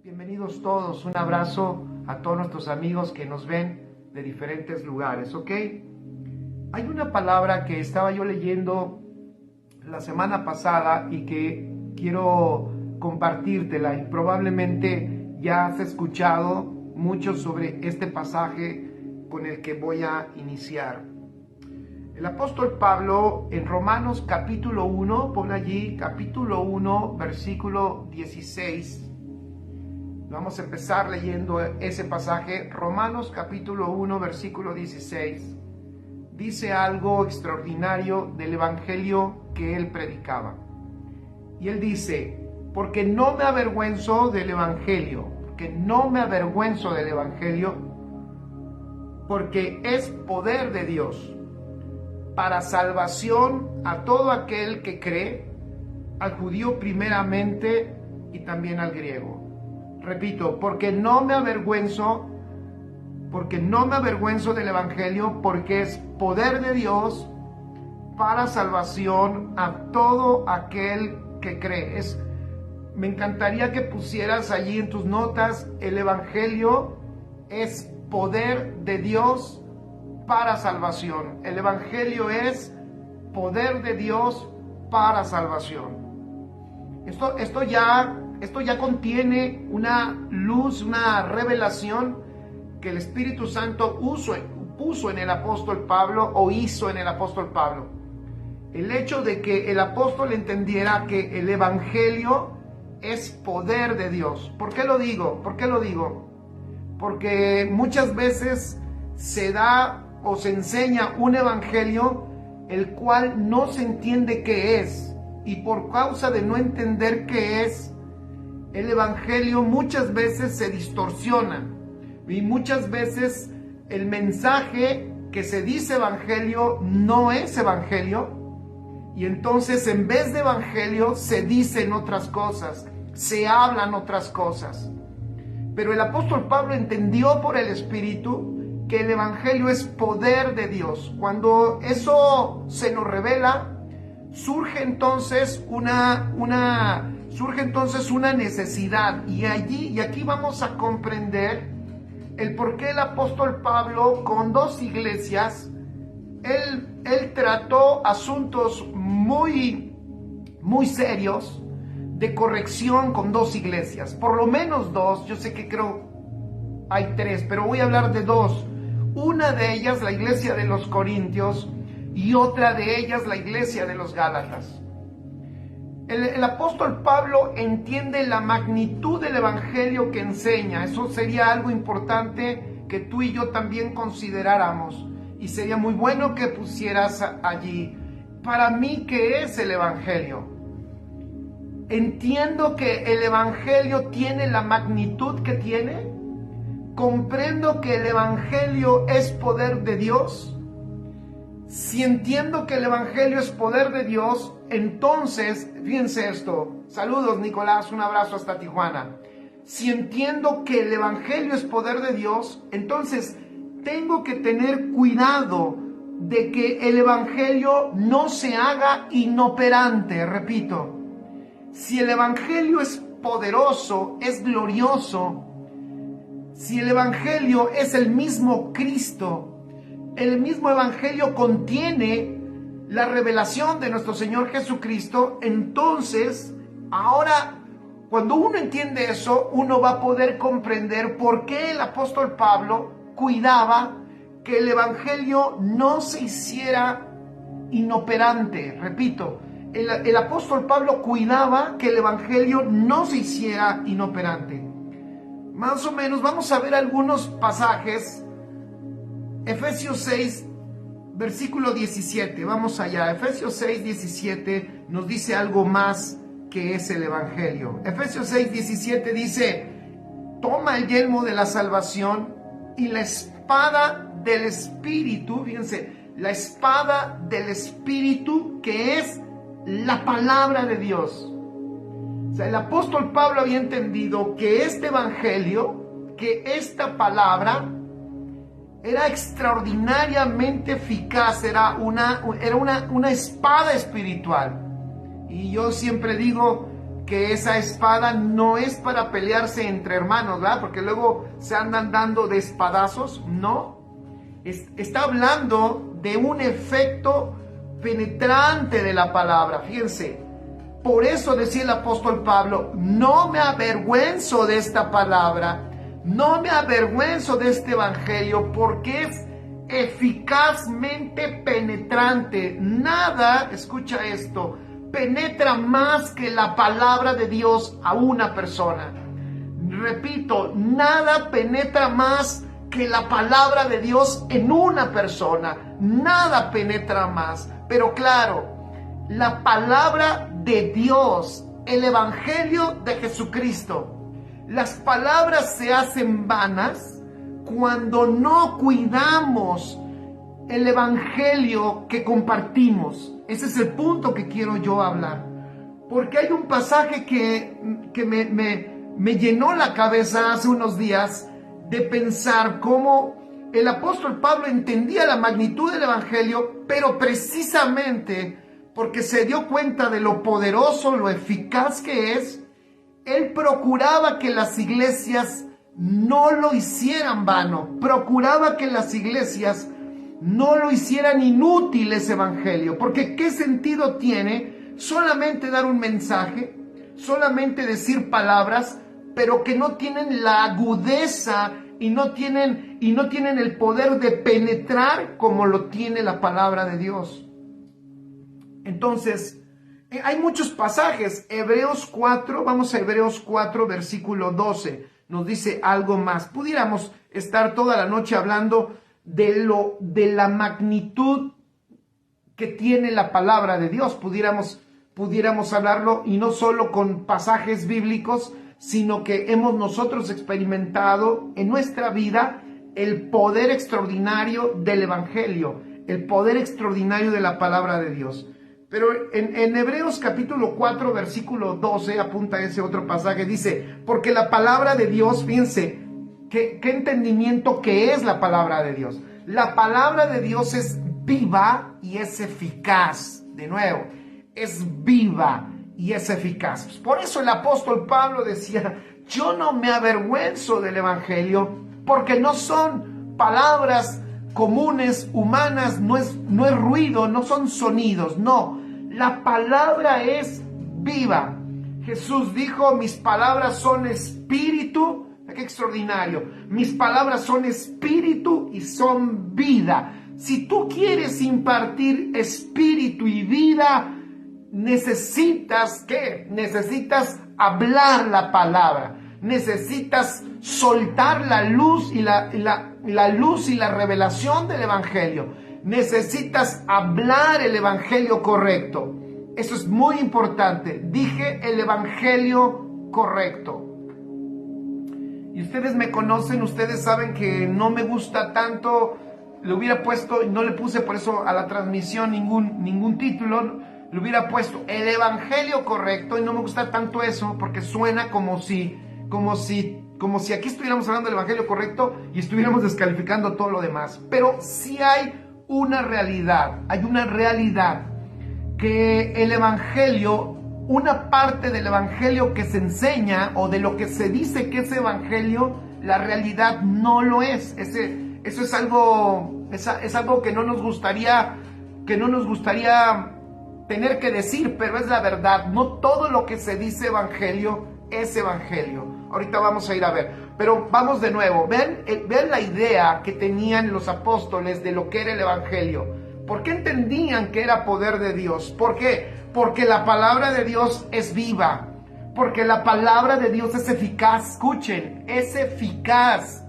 Bienvenidos todos, un abrazo a todos nuestros amigos que nos ven de diferentes lugares, ¿ok? Hay una palabra que estaba yo leyendo la semana pasada y que quiero compartírtela, y probablemente ya has escuchado mucho sobre este pasaje con el que voy a iniciar. El apóstol Pablo en Romanos capítulo 1, pon allí capítulo 1, versículo 16. Vamos a empezar leyendo ese pasaje. Romanos capítulo 1, versículo 16. Dice algo extraordinario del evangelio que él predicaba. Y él dice: porque no me avergüenzo del evangelio, porque es poder de Dios para salvación a todo aquel que cree, al judío primeramente y también al griego. Repito, porque no me avergüenzo del evangelio, porque es poder de Dios para salvación a todo aquel que cree. Me encantaría que pusieras allí en tus notas: el evangelio es poder de Dios para salvación. El evangelio es poder de Dios para salvación. Esto ya contiene una luz, una revelación que el Espíritu Santo puso en el apóstol Pablo, o hizo en el apóstol Pablo. El hecho de que el apóstol entendiera que el evangelio es poder de Dios. ¿Por qué lo digo? Porque muchas veces se da o se enseña un evangelio el cual no se entiende qué es, y por causa de no entender qué es, el evangelio muchas veces se distorsiona, y muchas veces el mensaje que se dice evangelio no es evangelio, y entonces en vez de evangelio se dicen otras cosas, se hablan otras cosas. Pero el apóstol Pablo entendió por el Espíritu que el evangelio es poder de Dios. Cuando eso se nos revela, surge entonces una necesidad, y aquí vamos a comprender el por qué el apóstol Pablo con dos iglesias, él trató asuntos muy serios de corrección con dos iglesias, por lo menos dos. Yo sé que creo hay tres, pero voy a hablar de dos. Una de ellas, la iglesia de los Corintios, y otra de ellas, la iglesia de los Gálatas. El apóstol Pablo entiende la magnitud del evangelio que enseña. Eso sería algo importante que tú y yo también consideráramos, y sería muy bueno que pusieras allí: para mí, ¿qué es el evangelio? Entiendo que el evangelio tiene la magnitud que tiene. Comprendo que el evangelio es poder de Dios. Si entiendo que el evangelio es poder de Dios, entonces, fíjense esto. Saludos, Nicolás, un abrazo hasta Tijuana. Si entiendo que el evangelio es poder de Dios, entonces tengo que tener cuidado de que el evangelio no se haga inoperante. Repito, si el evangelio es poderoso, es glorioso, si el evangelio es el mismo Cristo, el mismo evangelio contiene la revelación de nuestro Señor Jesucristo, entonces, ahora, cuando uno entiende eso, uno va a poder comprender por qué el apóstol Pablo cuidaba que el evangelio no se hiciera inoperante. Repito, el apóstol Pablo cuidaba que el evangelio no se hiciera inoperante. Más o menos, vamos a ver algunos pasajes. Efesios 6, versículo 17. Vamos allá. Efesios 6, 17 nos dice algo más que es el evangelio. Efesios 6, 17 dice: toma el yelmo de la salvación y la espada del Espíritu. Fíjense, la espada del Espíritu, que es la palabra de Dios. O sea, el apóstol Pablo había entendido que este evangelio, que esta palabra, era extraordinariamente eficaz, era una espada espiritual. Y yo siempre digo que esa espada no es para pelearse entre hermanos, ¿verdad? Porque luego se andan dando de espadazos. No, está hablando de un efecto penetrante de la palabra. Fíjense, por eso decía el apóstol Pablo: no me avergüenzo de esta palabra, no me avergüenzo de este evangelio, porque es eficazmente penetrante. Nada, escucha esto, penetra más que la palabra de Dios a una persona. Repito, nada penetra más que la palabra de Dios en una persona. Nada penetra más. Pero claro, la palabra de Dios, el evangelio de Jesucristo, las palabras se hacen vanas cuando no cuidamos el evangelio que compartimos. Ese es el punto que quiero yo hablar. Porque hay un pasaje que me llenó la cabeza hace unos días de pensar cómo el apóstol Pablo entendía la magnitud del evangelio, pero precisamente porque se dio cuenta de lo poderoso, lo eficaz que es, él procuraba que las iglesias no lo hicieran vano, procuraba que las iglesias no lo hicieran inútil ese evangelio, porque ¿qué sentido tiene solamente dar un mensaje, solamente decir palabras, pero que no tienen la agudeza y no tienen el poder de penetrar como lo tiene la palabra de Dios? Entonces, hay muchos pasajes. Hebreos 4, vamos a Hebreos 4, versículo 12, nos dice algo más. Pudiéramos estar toda la noche hablando de la magnitud que tiene la palabra de Dios. Pudiéramos hablarlo, y no solo con pasajes bíblicos, sino que hemos nosotros experimentado en nuestra vida el poder extraordinario del evangelio, el poder extraordinario de la palabra de Dios. Pero en Hebreos capítulo 4, versículo 12, apunta ese otro pasaje, dice: porque la palabra de Dios, fíjense, ¿qué entendimiento que es la palabra de Dios? La palabra de Dios es viva y es eficaz. De nuevo, es viva y es eficaz. Por eso el apóstol Pablo decía: yo no me avergüenzo del evangelio, porque no son palabras comunes, humanas, no es ruido, no son sonidos, no, la palabra es viva. Jesús dijo: mis palabras son espíritu. Qué extraordinario, mis palabras son espíritu y son vida. Si tú quieres impartir espíritu y vida, necesitas, ¿qué? Necesitas hablar la palabra, necesitas soltar la luz y la luz y la revelación del evangelio. Necesitas hablar el evangelio correcto. Eso es muy importante. Dije el evangelio correcto. Y ustedes me conocen, ustedes saben que no me gusta tanto. Le hubiera puesto, no le puse por eso a la transmisión ningún título. Le hubiera puesto el evangelio correcto, y no me gusta tanto eso porque suena como si aquí estuviéramos hablando del evangelio correcto y estuviéramos descalificando todo lo demás. Pero sí hay una realidad que el evangelio, una parte del evangelio que se enseña o de lo que se dice que es evangelio, la realidad no lo es. Eso es algo que no nos gustaría tener que decir, pero es la verdad. No todo lo que se dice evangelio es evangelio. Ahorita vamos a ir a ver, pero vamos de nuevo. Vean la idea que tenían los apóstoles de lo que era el evangelio. ¿Por qué entendían que era poder de Dios? ¿Por qué? Porque la palabra de Dios es viva, porque la palabra de Dios es eficaz. Escuchen, es eficaz.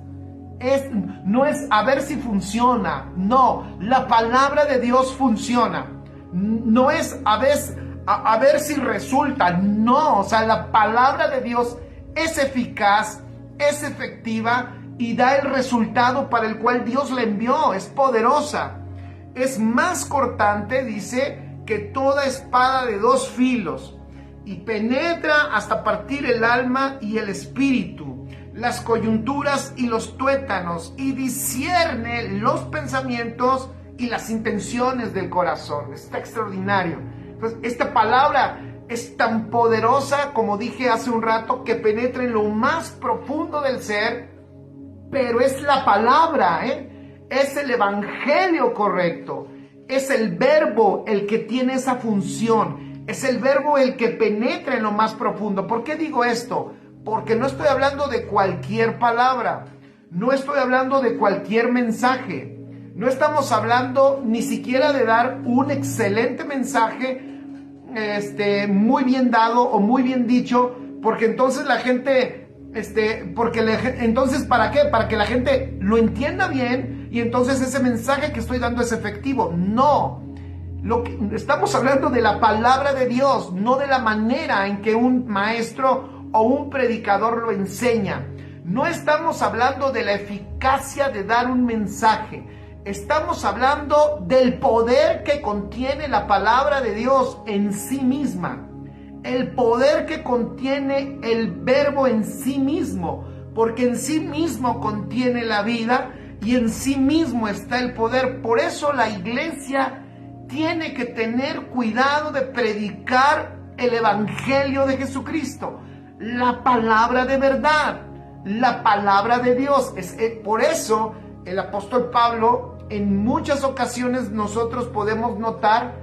No es a ver si funciona, no, la palabra de Dios funciona. No es a ver si resulta, no, o sea, la palabra de Dios es eficaz, es efectiva y da el resultado para el cual Dios la envió. Es poderosa, es más cortante, dice, que toda espada de dos filos, y penetra hasta partir el alma y el espíritu, las coyunturas y los tuétanos, y discierne los pensamientos y las intenciones del corazón. Está extraordinario. Entonces, esta palabra es tan poderosa, como dije hace un rato, que penetra en lo más profundo del ser, pero es la palabra, es el evangelio correcto, es el verbo el que tiene esa función, es el verbo el que penetra en lo más profundo. ¿Por qué digo esto? Porque no estoy hablando de cualquier palabra, no estoy hablando de cualquier mensaje, no estamos hablando ni siquiera de dar un excelente mensaje, muy bien dado o muy bien dicho, porque entonces la gente, entonces ¿para qué? Para que la gente lo entienda bien y entonces ese mensaje que estoy dando es efectivo. No, estamos hablando de la palabra de Dios, no de la manera en que un maestro o un predicador lo enseña. No estamos hablando de la eficacia de dar un mensaje. Estamos hablando del poder que contiene la palabra de Dios en sí misma. El poder que contiene el verbo en sí mismo. Porque en sí mismo contiene la vida y en sí mismo está el poder. Por eso la iglesia tiene que tener cuidado de predicar el evangelio de Jesucristo. La palabra de verdad. La palabra de Dios. Por eso el apóstol Pablo, en muchas ocasiones nosotros podemos notar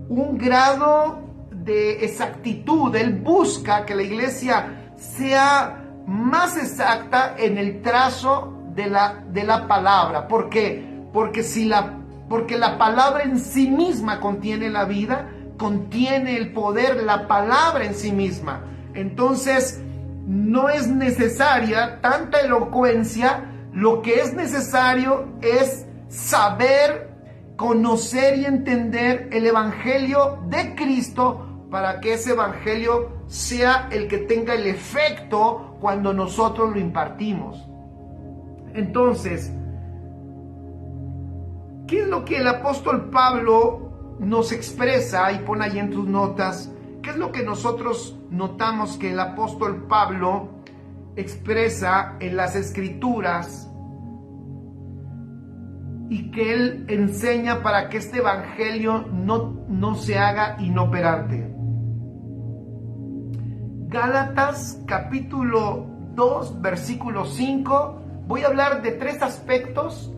un grado de exactitud. Él busca que la iglesia sea más exacta en el trazo de la palabra. ¿Por qué? Porque la palabra en sí misma contiene la vida, contiene el poder, la palabra en sí misma. Entonces, no es necesaria tanta elocuencia. Lo que es necesario es saber, conocer y entender el evangelio de Cristo para que ese evangelio sea el que tenga el efecto cuando nosotros lo impartimos. Entonces, ¿qué es lo que el apóstol Pablo nos expresa? Y pon ahí en tus notas, ¿qué es lo que nosotros notamos que el apóstol Pablo expresa en las Escrituras y que él enseña para que este evangelio no se haga inoperante? Gálatas capítulo 2 versículo 5. Voy a hablar de 3 aspectos,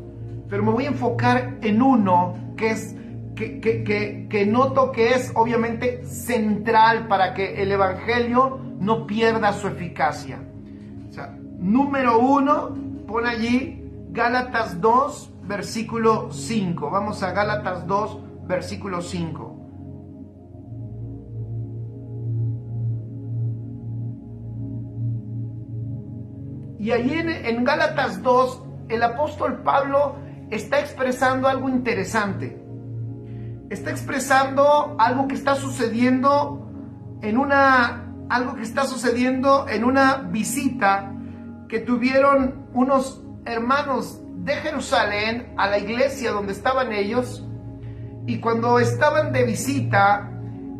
pero me voy a enfocar en uno que es que noto que es obviamente central para que el evangelio no pierda su eficacia. O sea, número 1, pon allí Gálatas 2 versículo 5. Vamos a Gálatas 2 versículo 5. Y allí en Gálatas 2, el apóstol Pablo está expresando algo interesante. Está expresando algo que está sucediendo en una visita que tuvieron unos hermanos de Jerusalén a la iglesia donde estaban ellos. Y cuando estaban de visita,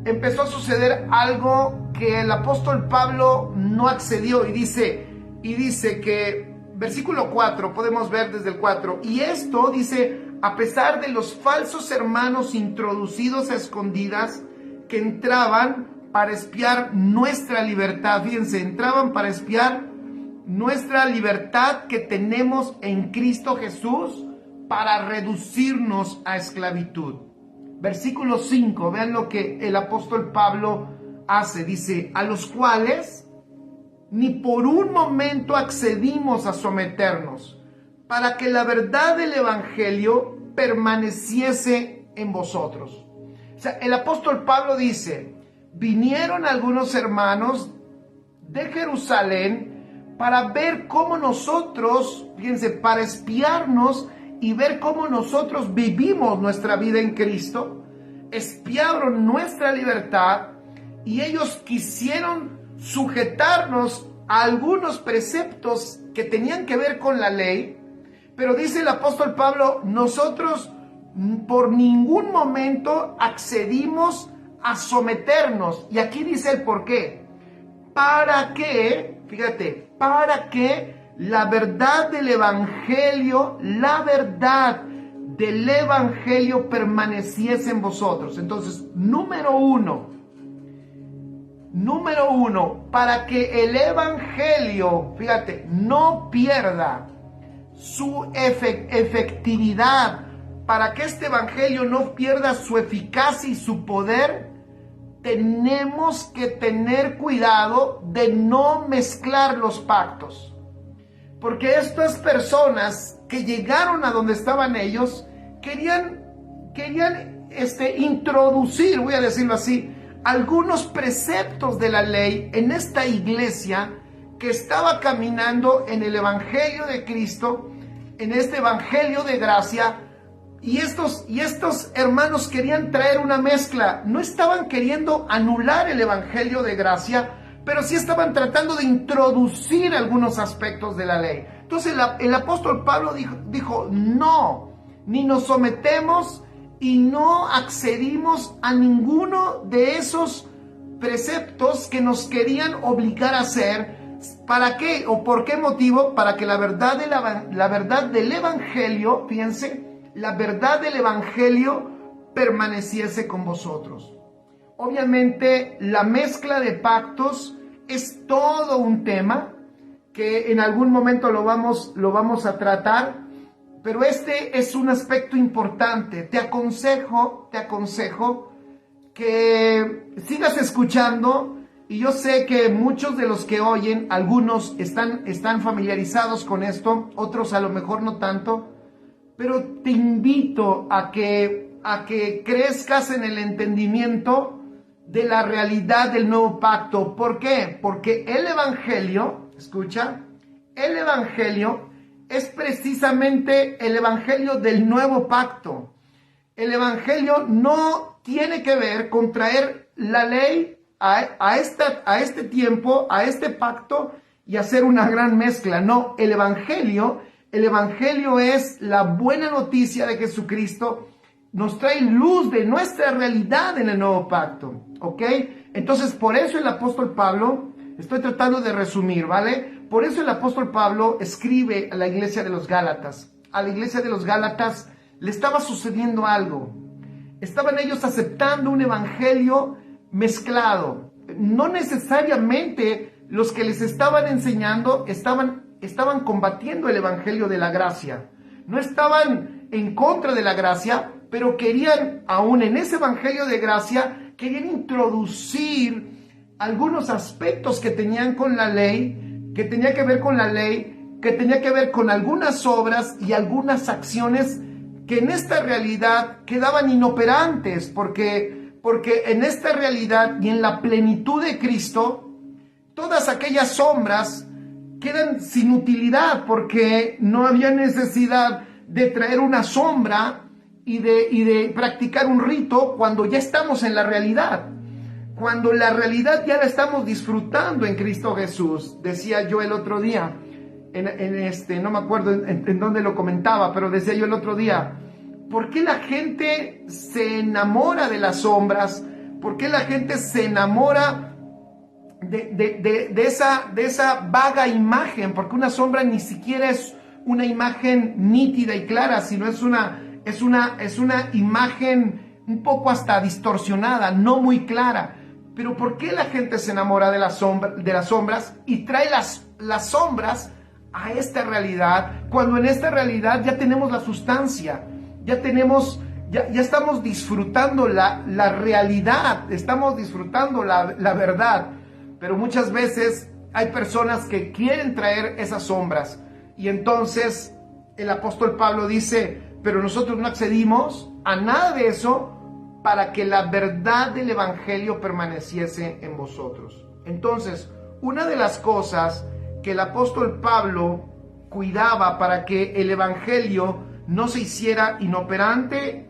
empezó a suceder algo que el apóstol Pablo no accedió, y dice que, versículo 4, podemos ver desde el 4, y esto dice: a pesar de los falsos hermanos introducidos a escondidas que entraban para espiar nuestra libertad. Fíjense, entraban para espiar nuestra libertad que tenemos en Cristo Jesús para reducirnos a esclavitud. Versículo 5, vean lo que el apóstol Pablo hace. Dice: a los cuales ni por un momento accedimos a someternos, para que la verdad del evangelio permaneciese en vosotros. O sea, el apóstol Pablo dice: vinieron algunos hermanos de Jerusalén para ver cómo nosotros, fíjense, para espiarnos y ver cómo nosotros vivimos nuestra vida en Cristo. Espiaron nuestra libertad y ellos quisieron sujetarnos a algunos preceptos que tenían que ver con la ley. Pero dice el apóstol Pablo: nosotros por ningún momento accedimos a someternos. Y aquí dice el por qué. Para que, fíjate, para que la verdad del evangelio, permaneciese en vosotros. Entonces, número 1, Número uno, para que el evangelio, fíjate, no pierda su efectividad, para que este evangelio no pierda su eficacia y su poder, tenemos que tener cuidado de no mezclar los pactos. Porque estas personas que llegaron a donde estaban ellos, querían introducir, voy a decirlo así, algunos preceptos de la ley en esta iglesia que estaba caminando en el evangelio de Cristo, en este evangelio de gracia. Y estos hermanos querían traer una mezcla. No estaban queriendo anular el evangelio de gracia, pero sí estaban tratando de introducir algunos aspectos de la ley. Entonces el apóstol Pablo dijo, no, ni nos sometemos y no accedimos a ninguno de esos preceptos que nos querían obligar a hacer. ¿Para qué o por qué motivo? Para que la verdad del evangelio, fíjense, la verdad del evangelio permaneciese con vosotros. Obviamente la mezcla de pactos es todo un tema que en algún momento lo vamos a tratar, pero este es un aspecto importante. Te aconsejo que sigas escuchando, y yo sé que muchos de los que oyen, algunos están familiarizados con esto, otros a lo mejor no tanto, pero te invito a que crezcas en el entendimiento de la realidad del nuevo pacto. ¿Por qué? Porque el evangelio, escucha, el evangelio es precisamente el evangelio del nuevo pacto. El evangelio no tiene que ver con traer la ley a este tiempo, a este pacto, y hacer una gran mezcla. No, el evangelio es la buena noticia de Jesucristo. Nos trae luz de nuestra realidad en el nuevo pacto, ¿ok? Entonces, por eso el apóstol Pablo, estoy tratando de resumir, ¿vale? Por eso el apóstol Pablo escribe a la iglesia de los Gálatas. A la iglesia de los Gálatas le estaba sucediendo algo. Estaban ellos aceptando un evangelio mezclado. No necesariamente los que les estaban enseñando estaban combatiendo el evangelio de la gracia. No estaban en contra de la gracia, pero querían, aún en ese evangelio de gracia, querían introducir algunos aspectos que tenían con la ley, que tenía que ver con la ley, que tenía que ver con algunas obras y algunas acciones que en esta realidad quedaban inoperantes, porque en esta realidad y en la plenitud de Cristo, todas aquellas sombras quedan sin utilidad, porque no había necesidad de traer una sombra y de practicar un rito cuando ya estamos en la realidad. Cuando la realidad ya la estamos disfrutando en Cristo Jesús. Decía yo el otro día, no me acuerdo en dónde lo comentaba, pero decía yo el otro día, ¿por qué la gente se enamora de las sombras? ¿Por qué la gente se enamora de esa vaga imagen? Porque una sombra ni siquiera es una imagen nítida y clara, sino es una imagen un poco hasta distorsionada, no muy clara. Pero ¿por qué la gente se enamora de las sombras y trae las sombras a esta realidad, cuando en esta realidad ya tenemos la sustancia, ya estamos disfrutando la realidad, estamos disfrutando la verdad? Pero muchas veces hay personas que quieren traer esas sombras, y entonces el apóstol Pablo dice, pero nosotros no accedimos a nada de eso para que la verdad del evangelio permaneciese en vosotros. Entonces, una de las cosas que el apóstol Pablo cuidaba para que el evangelio no se hiciera inoperante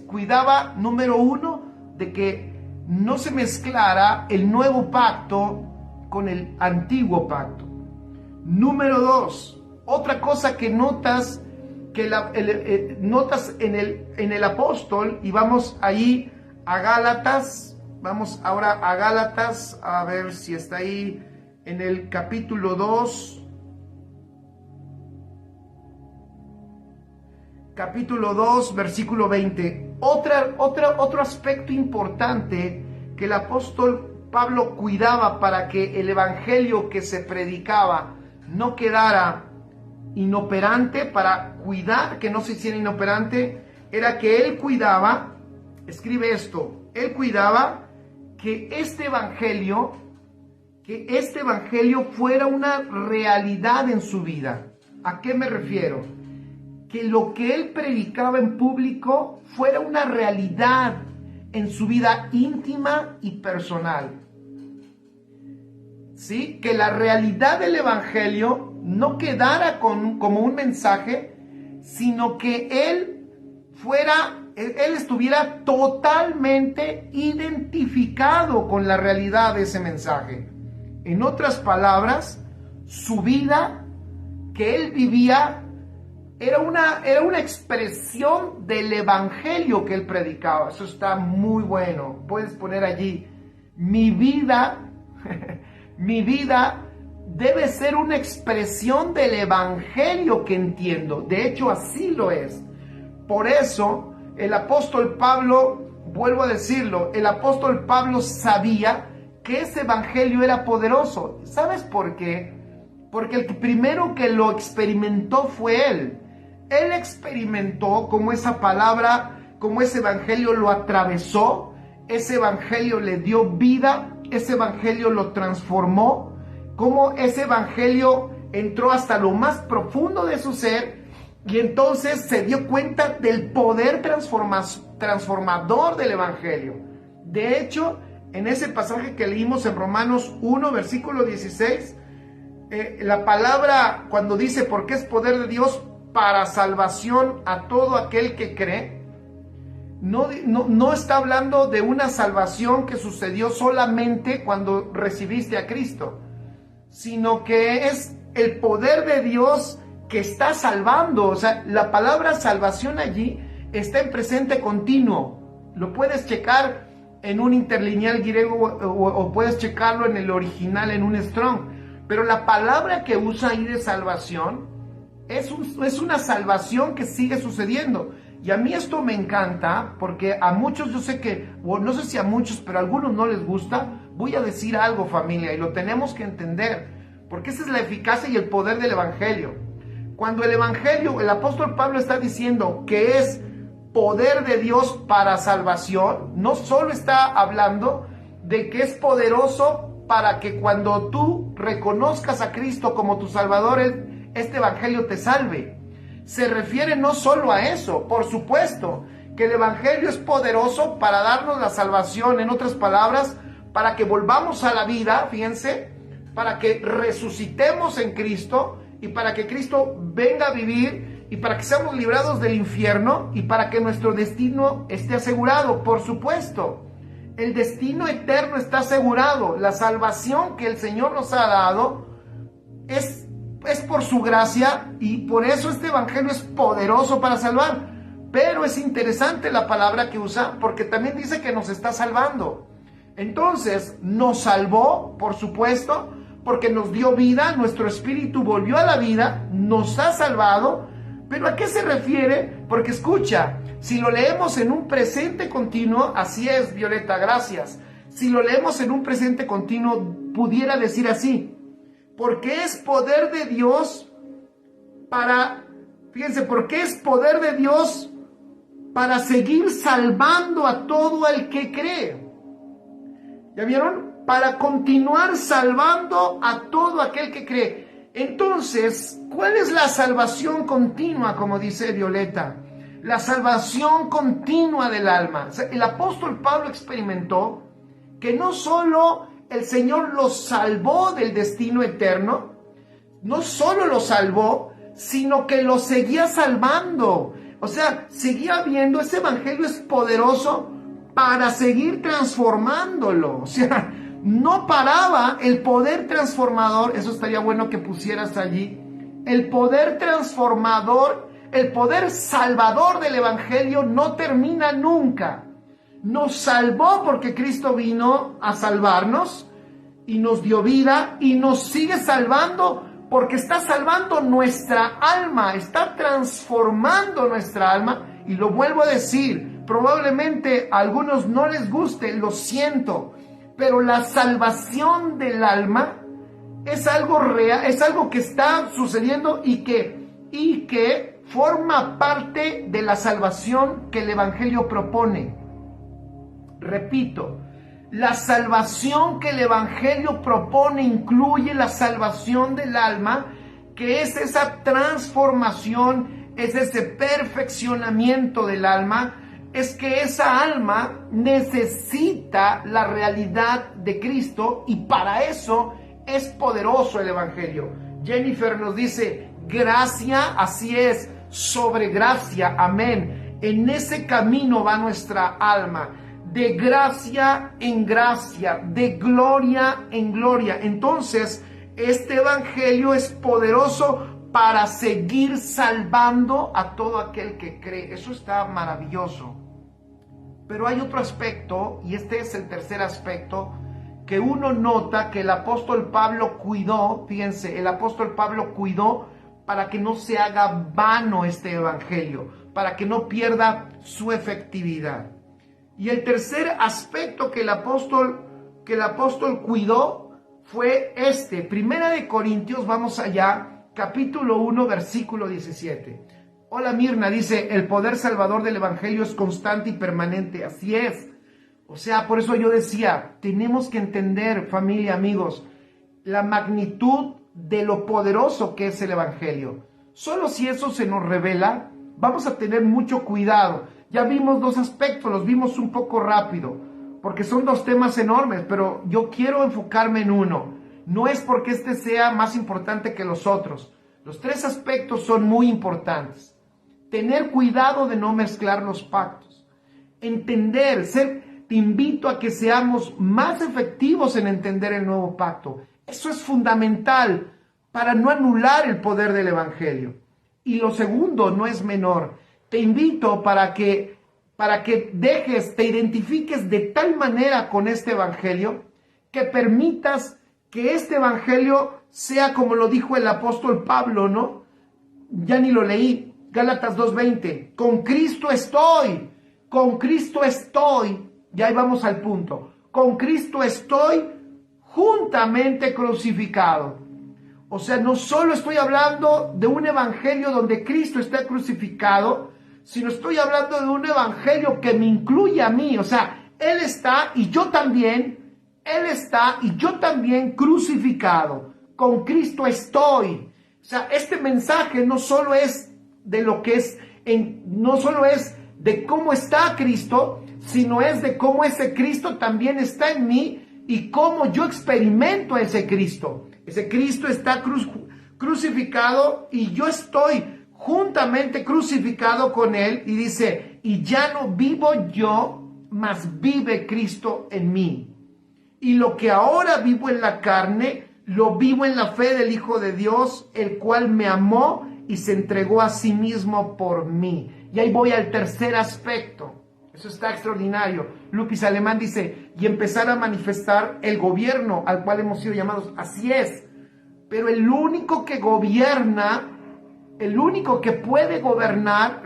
cuidaba, número uno, de que no se mezclara el nuevo pacto con el antiguo pacto. Número dos, otra cosa que notas notas en el apóstol, y vamos ahí a Gálatas, vamos ahora a Gálatas, a ver si está ahí en el capítulo 2, versículo 20. Otro aspecto importante que el apóstol Pablo cuidaba para que el evangelio que se predicaba no quedara inoperante, para cuidar que no se hiciera inoperante, era que él cuidaba, escribe esto, él cuidaba que este evangelio fuera una realidad en su vida. ¿A qué me refiero? Que lo que él predicaba en público fuera una realidad en su vida íntima y personal. ¿Sí? Que la realidad del evangelio no quedara como un mensaje, sino que él estuviera totalmente identificado con la realidad de ese mensaje. En otras palabras, su vida que él vivía era una expresión del evangelio que él predicaba. Eso está muy bueno. Puedes poner allí, mi vida debe ser una expresión del evangelio que entiendo. De hecho, así lo es. Por eso, el apóstol Pablo, vuelvo a decirlo, el apóstol Pablo sabía que ese evangelio era poderoso. ¿Sabes por qué? Porque el primero que lo experimentó fue él. Él experimentó cómo esa palabra, cómo ese evangelio lo atravesó, ese evangelio le dio vida, ese evangelio lo transformó, cómo ese evangelio entró hasta lo más profundo de su ser y entonces se dio cuenta del poder transformador del evangelio. De hecho, en ese pasaje que leímos en Romanos 1, versículo 16, la palabra cuando dice porque es poder de Dios para salvación a todo aquel que cree, no está hablando de una salvación que sucedió solamente cuando recibiste a Cristo, sino que es el poder de Dios que está salvando. O sea, la palabra salvación allí está en presente continuo. Lo puedes checar en un interlineal griego o puedes checarlo en el original, en un Strong. Pero la palabra que usa ahí de salvación es una salvación que sigue sucediendo. Y a mí esto me encanta porque a muchos, yo sé que, o no sé si a muchos, pero a algunos no les gusta. Voy a decir algo, familia, y lo tenemos que entender, porque esa es la eficacia y el poder del evangelio. Cuando el evangelio, el apóstol Pablo está diciendo que es poder de Dios para salvación, no solo está hablando de que es poderoso para que cuando tú reconozcas a Cristo como tu Salvador, este evangelio te salve. Se refiere no solo a eso, por supuesto que el evangelio es poderoso para darnos la salvación, en otras palabras, para que volvamos a la vida, fíjense, para que resucitemos en Cristo y para que Cristo venga a vivir y para que seamos librados del infierno y para que nuestro destino esté asegurado, por supuesto. El destino eterno está asegurado. La salvación que el Señor nos ha dado es por su gracia y por eso este evangelio es poderoso para salvar. Pero es interesante la palabra que usa porque también dice que nos está salvando. Entonces, nos salvó, por supuesto, porque nos dio vida, nuestro espíritu volvió a la vida, nos ha salvado. ¿Pero a qué se refiere? Porque escucha, si lo leemos en un presente continuo, así es, Violeta, gracias. Si lo leemos en un presente continuo, pudiera decir así, porque es poder de Dios para, fíjense, porque es poder de Dios para seguir salvando a todo el que cree. ¿Ya vieron? Para continuar salvando a todo aquel que cree. Entonces, ¿cuál es la salvación continua, como dice Violeta? La salvación continua del alma. O sea, el apóstol Pablo experimentó que no solo el Señor lo salvó del destino eterno, no solo lo salvó, sino que lo seguía salvando. O sea, seguía viendo, ese evangelio es poderoso para seguir transformándolo. O sea, no paraba el poder transformador. Eso estaría bueno que pusieras allí. El poder transformador, el poder salvador del evangelio no termina nunca. Nos salvó porque Cristo vino a salvarnos y nos dio vida y nos sigue salvando porque está salvando nuestra alma, está transformando nuestra alma. Y lo vuelvo a decir, probablemente a algunos no les guste, lo siento, pero la salvación del alma es algo real, es algo que está sucediendo y que forma parte de la salvación que el Evangelio propone. Repito, la salvación que el Evangelio propone incluye la salvación del alma, que es esa transformación, es ese perfeccionamiento del alma, es que esa alma necesita la realidad de Cristo y para eso es poderoso el Evangelio. Jennifer nos dice, gracia, así es, sobre gracia, amén. En ese camino va nuestra alma, de gracia en gracia, de gloria en gloria. Entonces, este Evangelio es poderoso para seguir salvando a todo aquel que cree. Eso está maravilloso. Pero hay otro aspecto, y este es el tercer aspecto, que uno nota que el apóstol Pablo cuidó, fíjense, el apóstol Pablo cuidó para que no se haga vano este evangelio, para que no pierda su efectividad. Y el tercer aspecto que el apóstol cuidó fue este. Primera de Corintios, vamos allá, capítulo 1, versículo 17. Hola Mirna, dice, el poder salvador del evangelio es constante y permanente. Así es. O sea, por eso yo decía, tenemos que entender, familia, amigos, la magnitud de lo poderoso que es el evangelio. Solo si eso se nos revela, vamos a tener mucho cuidado. Ya vimos dos aspectos, los vimos un poco rápido, porque son dos temas enormes, pero yo quiero enfocarme en uno. No es porque este sea más importante que los otros. Los tres aspectos son muy importantes. Tener cuidado de no mezclar los pactos. Entender, te invito a que seamos más efectivos en entender el nuevo pacto. Eso es fundamental para no anular el poder del evangelio. Y lo segundo no es menor. Te invito para que te identifiques de tal manera con este evangelio que permitas que este evangelio sea como lo dijo el apóstol Pablo, ¿no? Ya ni lo leí. Gálatas 2:20. Con Cristo estoy. Ya ahí vamos al punto. Con Cristo estoy juntamente crucificado. O sea, no solo estoy hablando de un evangelio donde Cristo está crucificado, sino estoy hablando de un evangelio que me incluye a mí. O sea, Él está y yo también crucificado. Con Cristo estoy. O sea, este mensaje no solo es de lo que es, no solo es de cómo está Cristo, sino es de cómo ese Cristo también está en mí y cómo yo experimento a ese Cristo. Ese Cristo está crucificado y yo estoy juntamente crucificado con Él y dice, y ya no vivo yo, mas vive Cristo en mí. Y lo que ahora vivo en la carne, lo vivo en la fe del Hijo de Dios, el cual me amó y se entregó a sí mismo por mí. Y ahí voy al tercer aspecto. Eso está extraordinario. Lupis Alemán dice, y empezar a manifestar el gobierno al cual hemos sido llamados. Así es. Pero el único que gobierna, el único que puede gobernar,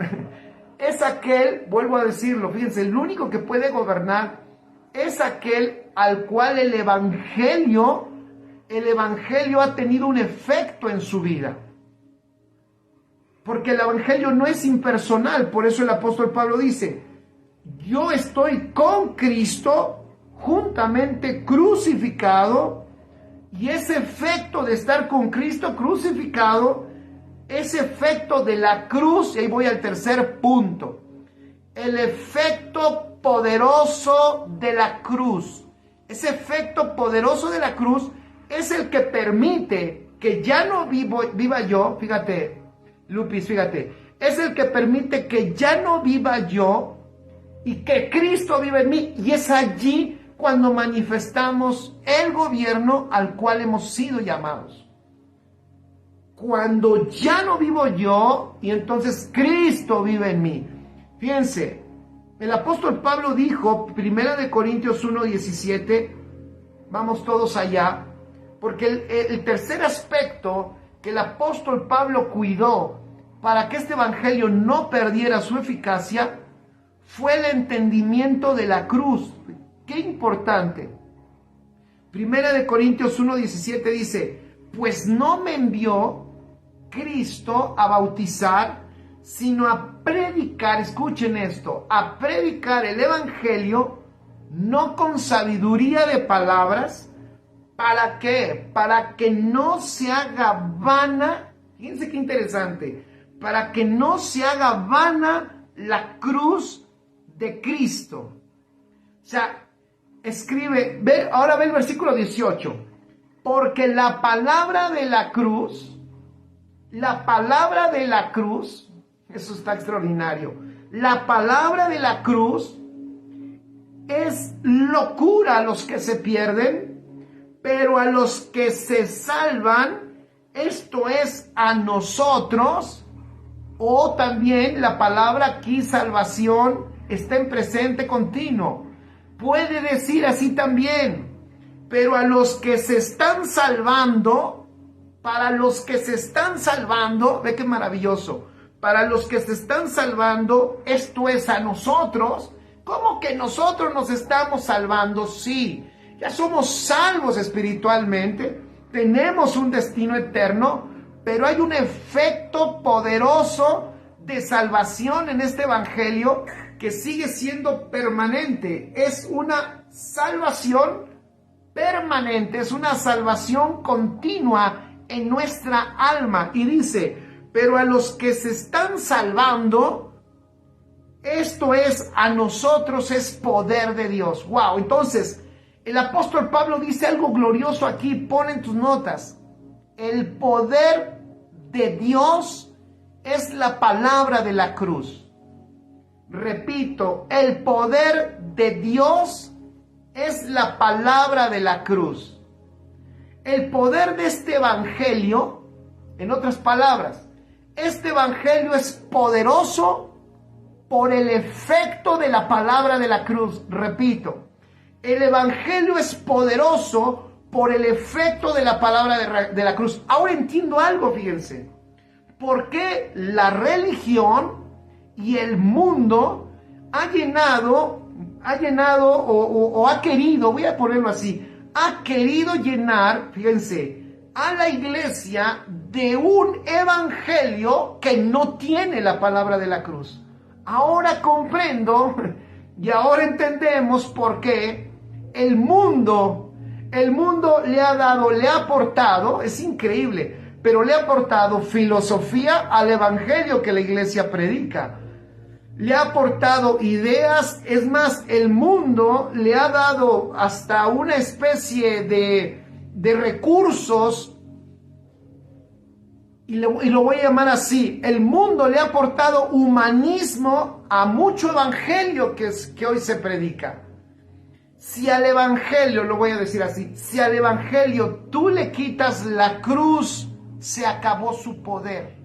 es aquel, vuelvo a decirlo, fíjense, el único que puede gobernar es aquel al cual el evangelio ha tenido un efecto en su vida. Porque el evangelio no es impersonal, por eso el apóstol Pablo dice, yo estoy con Cristo juntamente crucificado, y ese efecto de estar con Cristo crucificado, ese efecto de la cruz, y ahí voy al tercer punto, el efecto poderoso de la cruz, ese efecto poderoso de la cruz es el que permite que ya no viva yo, fíjate, Lupis, fíjate, es el que permite que ya no viva yo y que Cristo vive en mí. Y es allí cuando manifestamos el gobierno al cual hemos sido llamados. Cuando ya no vivo yo y entonces Cristo vive en mí. Fíjense, el apóstol Pablo dijo, 1 de Corintios 1:17, vamos todos allá, porque el tercer aspecto que el apóstol Pablo cuidó para que este evangelio no perdiera su eficacia fue el entendimiento de la cruz. Qué importante. Primera de Corintios 1:17 dice, pues no me envió Cristo a bautizar, sino a predicar, escuchen esto, a predicar el evangelio, no con sabiduría de palabras. ¿Para qué? Para que no se haga vana, fíjense qué interesante, para que no se haga vana la cruz de Cristo. O sea, escribe, ahora ve el versículo 18, porque la palabra de la cruz, eso está extraordinario, la palabra de la cruz es locura a los que se pierden, pero a los que se salvan, esto es a nosotros, o también la palabra aquí, salvación, está en presente continuo. Puede decir así también, pero a los que se están salvando, para los que se están salvando, ve qué maravilloso, para los que se están salvando, esto es a nosotros. ¿Cómo que nosotros nos estamos salvando? Sí, ya somos salvos espiritualmente, tenemos un destino eterno, pero hay un efecto poderoso de salvación en este evangelio que sigue siendo permanente. Es una salvación permanente, es una salvación continua en nuestra alma. Y dice, pero a los que se están salvando, esto es a nosotros, es poder de Dios. Wow, entonces el apóstol Pablo dice algo glorioso aquí, pon en tus notas. El poder de Dios es la palabra de la cruz. Repito, el poder de Dios es la palabra de la cruz. El poder de este evangelio, en otras palabras, este evangelio es poderoso por el efecto de la palabra de la cruz. Repito, el evangelio es poderoso por el efecto de la palabra de la cruz. Ahora entiendo algo, fíjense. ¿Por qué la religión y el mundo ha llenado o ha querido, voy a ponerlo así, ha querido llenar, fíjense, a la iglesia de un evangelio que no tiene la palabra de la cruz? Ahora comprendo y ahora entendemos por qué el mundo le ha aportado, es increíble, pero le ha aportado filosofía al evangelio que la iglesia predica. Le ha aportado ideas, es más, el mundo le ha dado hasta una especie de recursos, y lo voy a llamar así, el mundo le ha aportado humanismo a mucho evangelio que hoy se predica. Si al evangelio, lo voy a decir así, si al evangelio tú le quitas la cruz, se acabó su poder.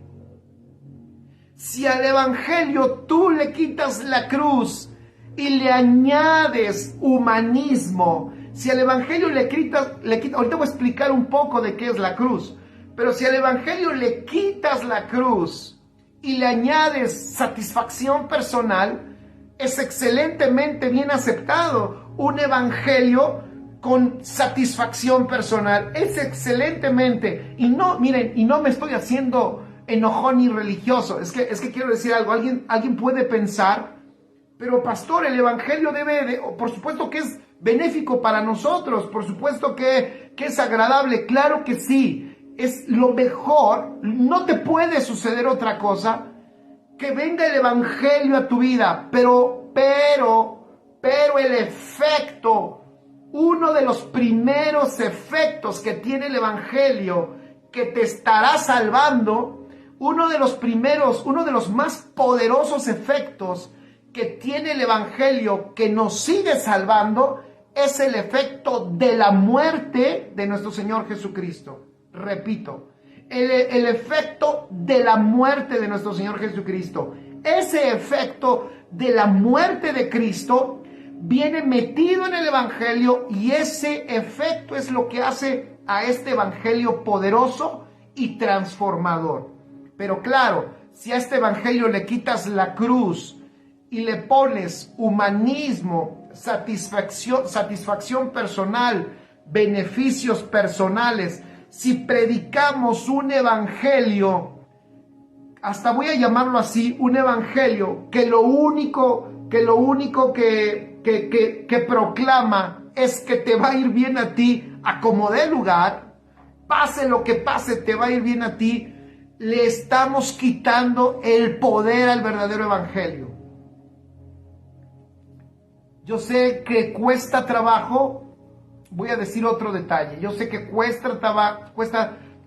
Si al evangelio tú le quitas la cruz y le añades humanismo, si al evangelio le quitas, ahorita voy a explicar un poco de qué es la cruz, pero si al evangelio le quitas la cruz y le añades satisfacción personal, es excelentemente bien aceptado. Un evangelio con satisfacción personal es excelentemente, y no, miren, y no me estoy haciendo enojón ni religioso, es que quiero decir algo. Alguien puede pensar, pero pastor, el evangelio por supuesto que es benéfico para nosotros, por supuesto que es agradable, claro que sí, es lo mejor, no te puede suceder otra cosa que venga el evangelio a tu vida, pero el efecto, uno de los primeros efectos que tiene el evangelio que te estará salvando, uno de los más poderosos efectos que tiene el evangelio que nos sigue salvando, es el efecto de la muerte de nuestro Señor Jesucristo. Repito, el efecto de la muerte de nuestro Señor Jesucristo. Ese efecto de la muerte de Cristo viene metido en el evangelio, y ese efecto es lo que hace a este evangelio poderoso y transformador. Pero claro, si a este evangelio le quitas la cruz y le pones humanismo, satisfacción personal, beneficios personales, si predicamos un evangelio, hasta voy a llamarlo así, un evangelio que lo único que proclama es que te va a ir bien a ti, a como dé lugar, pase lo que pase, te va a ir bien a ti, le estamos quitando el poder al verdadero evangelio. Yo sé que cuesta trabajo, voy a decir otro detalle, yo sé que cuesta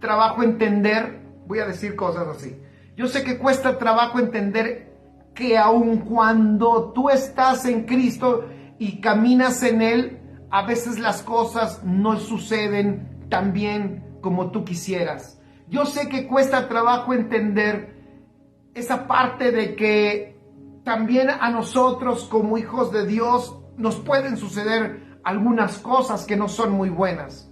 trabajo entender, voy a decir cosas así. Yo sé que cuesta trabajo entender que aun cuando tú estás en Cristo y caminas en Él, a veces las cosas no suceden tan bien como tú quisieras. Yo sé que cuesta trabajo entender esa parte de que también a nosotros como hijos de Dios nos pueden suceder algunas cosas que no son muy buenas.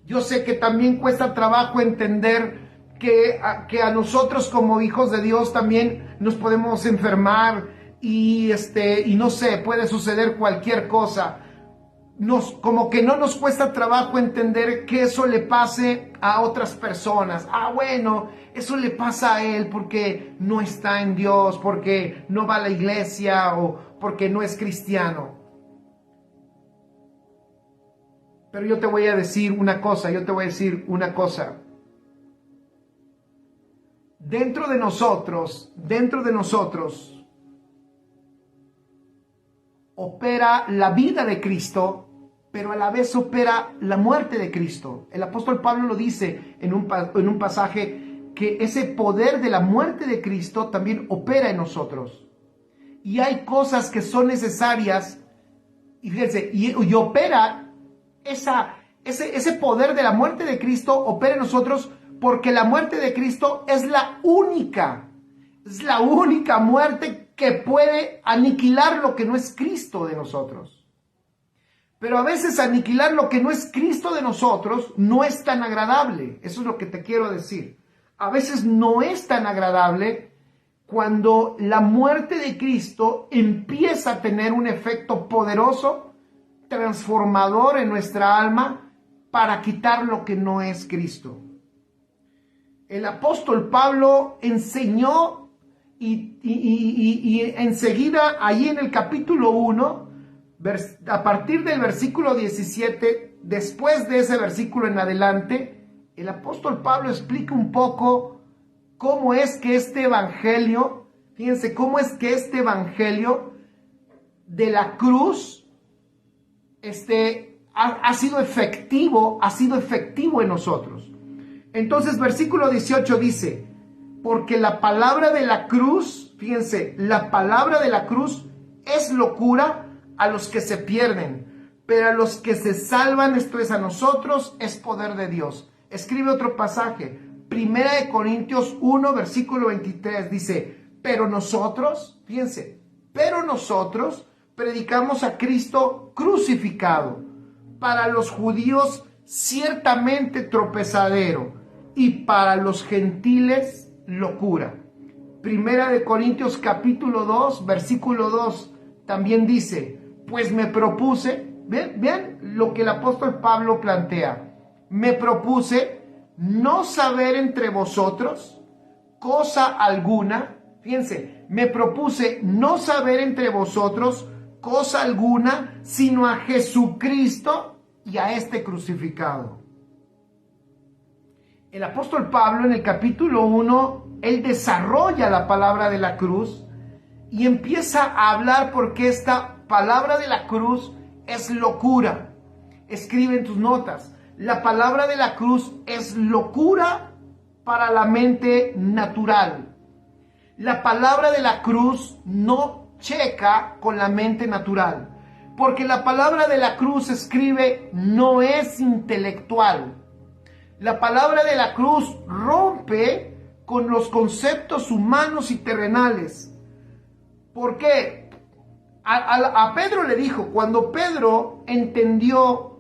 Yo sé que también cuesta trabajo entender que a nosotros como hijos de Dios también nos podemos enfermar y no sé, puede suceder cualquier cosa. Como que no nos cuesta trabajo entender que eso le pase a otras personas. Bueno, eso le pasa a él porque no está en Dios, porque no va a la iglesia o porque no es cristiano. Pero yo te voy a decir una cosa, Dentro de nosotros, opera la vida de Cristo, pero a la vez opera la muerte de Cristo. El apóstol Pablo lo dice en un pasaje que ese poder de la muerte de Cristo también opera en nosotros. Y hay cosas que son necesarias, y fíjense, y opera ese poder de la muerte de Cristo opera en nosotros porque la muerte de Cristo es la única muerte que puede aniquilar lo que no es Cristo de nosotros. Pero a veces aniquilar lo que no es Cristo de nosotros no es tan agradable. Eso es lo que te quiero decir. A veces no es tan agradable cuando la muerte de Cristo empieza a tener un efecto poderoso, transformador en nuestra alma para quitar lo que no es Cristo. El apóstol Pablo enseñó y enseguida allí en el capítulo 1, a partir del versículo 17, después de ese versículo en adelante, el apóstol Pablo explica un poco cómo es que este evangelio, fíjense, cómo es que este evangelio de la cruz ha sido efectivo en nosotros. Entonces, versículo 18 dice, porque la palabra de la cruz, fíjense, la palabra de la cruz es locura a los que se pierden, pero a los que se salvan, esto es a nosotros, es poder de Dios. Escribe otro pasaje, 1 Corintios 1, versículo 23, dice, pero nosotros, fíjense, pero nosotros predicamos a Cristo crucificado, para los judíos ciertamente tropezadero, y para los gentiles locura. 1 Corintios capítulo 2, versículo 2, también dice, pues me propuse, vean lo que el apóstol Pablo plantea, me propuse no saber entre vosotros cosa alguna, fíjense, me propuse no saber entre vosotros cosa alguna, sino a Jesucristo y a este crucificado. El apóstol Pablo en el capítulo 1, él desarrolla la palabra de la cruz y empieza a hablar porque esta palabra de la cruz es locura. Escribe en tus notas, la palabra de la cruz es locura para la mente natural. La palabra de la cruz no checa con la mente natural, porque la palabra de la cruz, escribe, no es intelectual. La palabra de la cruz rompe con los conceptos humanos y terrenales. ¿Por qué? A Pedro le dijo, cuando Pedro entendió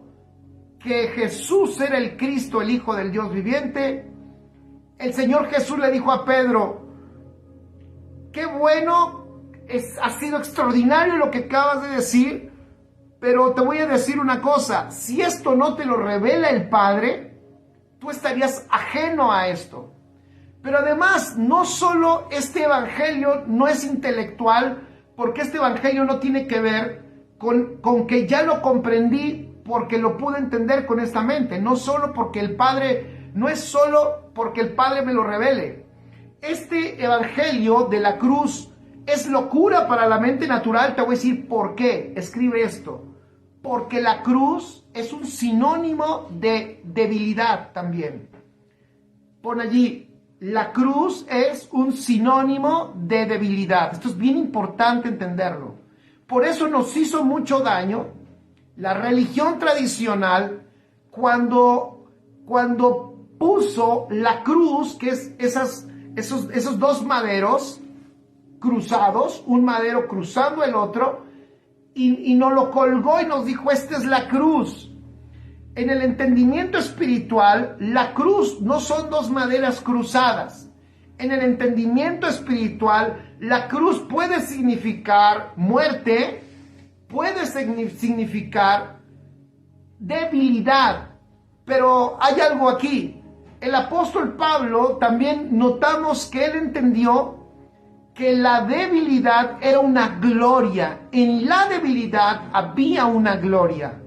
que Jesús era el Cristo, el Hijo del Dios viviente, el Señor Jesús le dijo a Pedro, qué bueno, ha sido extraordinario lo que acabas de decir, Pero te voy a decir una cosa, si esto no te lo revela el Padre, tú estarías ajeno a esto. Pero además, no solo este evangelio no es intelectual, porque este evangelio no tiene que ver con que ya lo comprendí porque lo pude entender con esta mente. No es solo porque el Padre me lo revele. Este evangelio de la cruz es locura para la mente natural. Te voy a decir por qué. Escribe esto. Porque la cruz es un sinónimo de debilidad también. Pon allí. La cruz es un sinónimo de debilidad. Esto es bien importante entenderlo. Por eso nos hizo mucho daño la religión tradicional cuando puso la cruz, que es esos dos maderos cruzados, un madero cruzando el otro, y nos lo colgó y nos dijo, esta es la cruz. En el entendimiento espiritual, la cruz no son dos maderas cruzadas. En el entendimiento espiritual, la cruz puede significar muerte, puede significar debilidad. Pero hay algo aquí. El apóstol Pablo también notamos que él entendió que la debilidad era una gloria. En la debilidad había una gloria.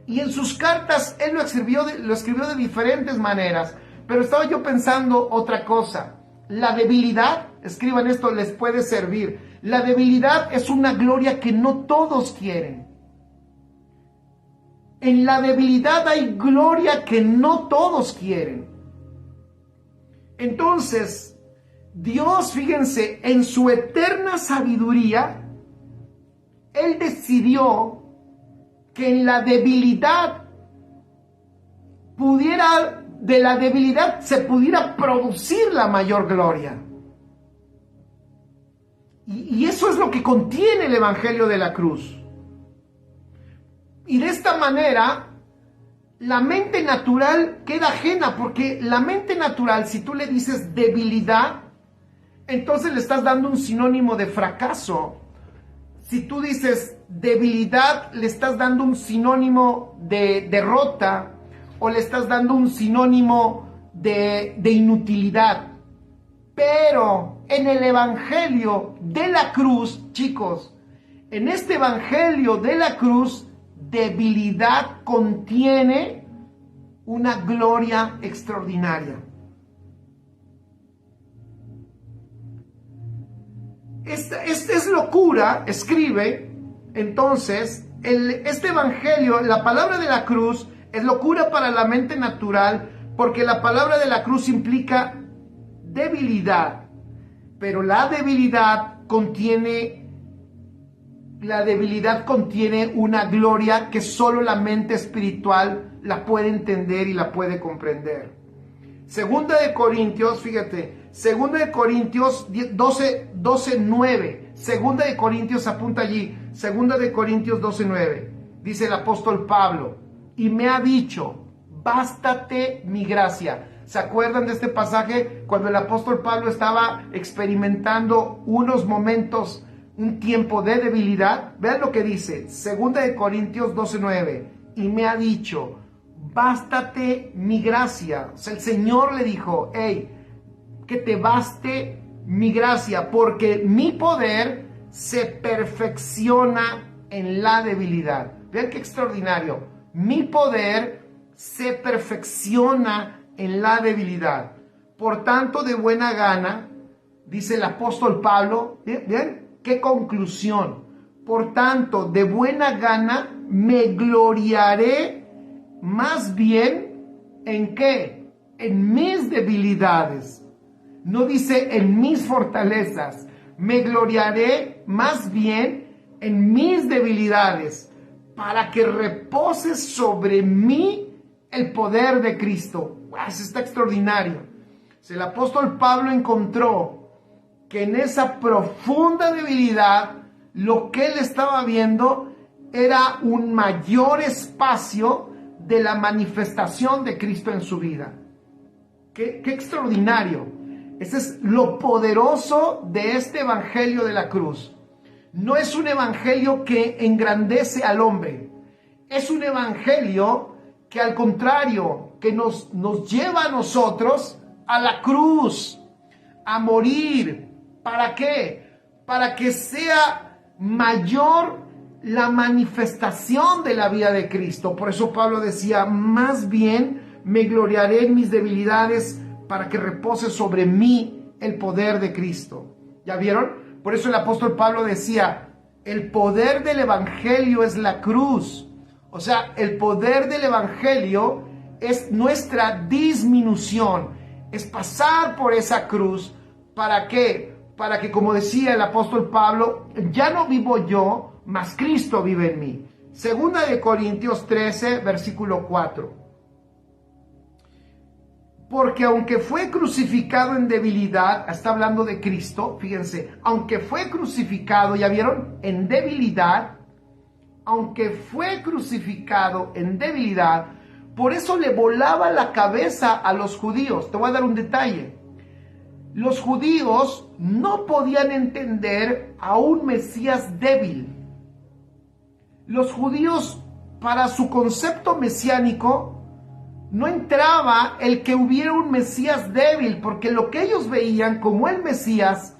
Y en sus cartas él lo escribió de diferentes maneras. Pero estaba yo pensando otra cosa. La debilidad, escriban esto, les puede servir. La debilidad es una gloria que no todos quieren. En la debilidad hay gloria que no todos quieren. Entonces, Dios, fíjense, en su eterna sabiduría, Él decidió que en la debilidad de la debilidad se pudiera producir la mayor gloria. Y eso es lo que contiene el Evangelio de la cruz. Y de esta manera, la mente natural queda ajena, porque la mente natural, si tú le dices debilidad, entonces le estás dando un sinónimo de fracaso. Si tú dices debilidad, le estás dando un sinónimo de derrota o le estás dando un sinónimo de inutilidad. Pero en el Evangelio de la cruz, chicos, en este Evangelio de la cruz, debilidad contiene una gloria extraordinaria. Esta es locura, escribe, entonces, este evangelio, la palabra de la cruz, es locura para la mente natural, porque la palabra de la cruz implica debilidad, pero la debilidad contiene una gloria que solo la mente espiritual la puede entender y la puede comprender. Segunda de Corintios, fíjate, Segunda de Corintios 12:9. Segunda de Corintios, apunta allí. Segunda de Corintios 12:9. Dice el apóstol Pablo, y me ha dicho, bástate mi gracia. ¿Se acuerdan de este pasaje? Cuando el apóstol Pablo estaba experimentando unos momentos, un tiempo de debilidad. Vean lo que dice. Segunda de Corintios 12:9. Y me ha dicho, bástate mi gracia. O sea, el Señor le dijo, hey, que te baste mi gracia, porque mi poder se perfecciona en la debilidad. Vean qué extraordinario. Mi poder se perfecciona en la debilidad. Por tanto, de buena gana, dice el apóstol Pablo, ¿bien? ¿Qué conclusión? Por tanto, de buena gana me gloriaré más bien ¿en qué? En mis debilidades. No dice en mis fortalezas. Me gloriaré más bien en mis debilidades, para que repose sobre mí el poder de Cristo. ¡Wow! Eso está extraordinario. El apóstol Pablo encontró que en esa profunda debilidad, lo que él estaba viendo era un mayor espacio de la manifestación de Cristo en su vida. ¡Qué extraordinario! Ese es lo poderoso de este evangelio de la cruz. No es un evangelio que engrandece al hombre. es un evangelio que al contrario, que nos lleva a nosotros a la cruz, a morir. ¿Para qué? Para que sea mayor la manifestación de la vida de Cristo. Por eso Pablo decía, más bien me gloriaré en mis debilidades para que repose sobre mí el poder de Cristo. ¿Ya vieron? Por eso el apóstol Pablo decía, el poder del evangelio es la cruz. O sea, el poder del evangelio es nuestra disminución, es pasar por esa cruz. ¿Para qué? Para que, como decía el apóstol Pablo, ya no vivo yo, mas Cristo vive en mí. Segunda de Corintios 13, versículo 4. Porque aunque fue crucificado en debilidad, está hablando de Cristo, fíjense, aunque fue crucificado, ¿ya vieron? En debilidad, aunque fue crucificado en debilidad, por eso le volaba la cabeza a los judíos. Te voy a dar un detalle. Los judíos no podían entender a un Mesías débil. Los judíos, para su concepto mesiánico, no entraba el que hubiera un Mesías débil, porque lo que ellos veían como el Mesías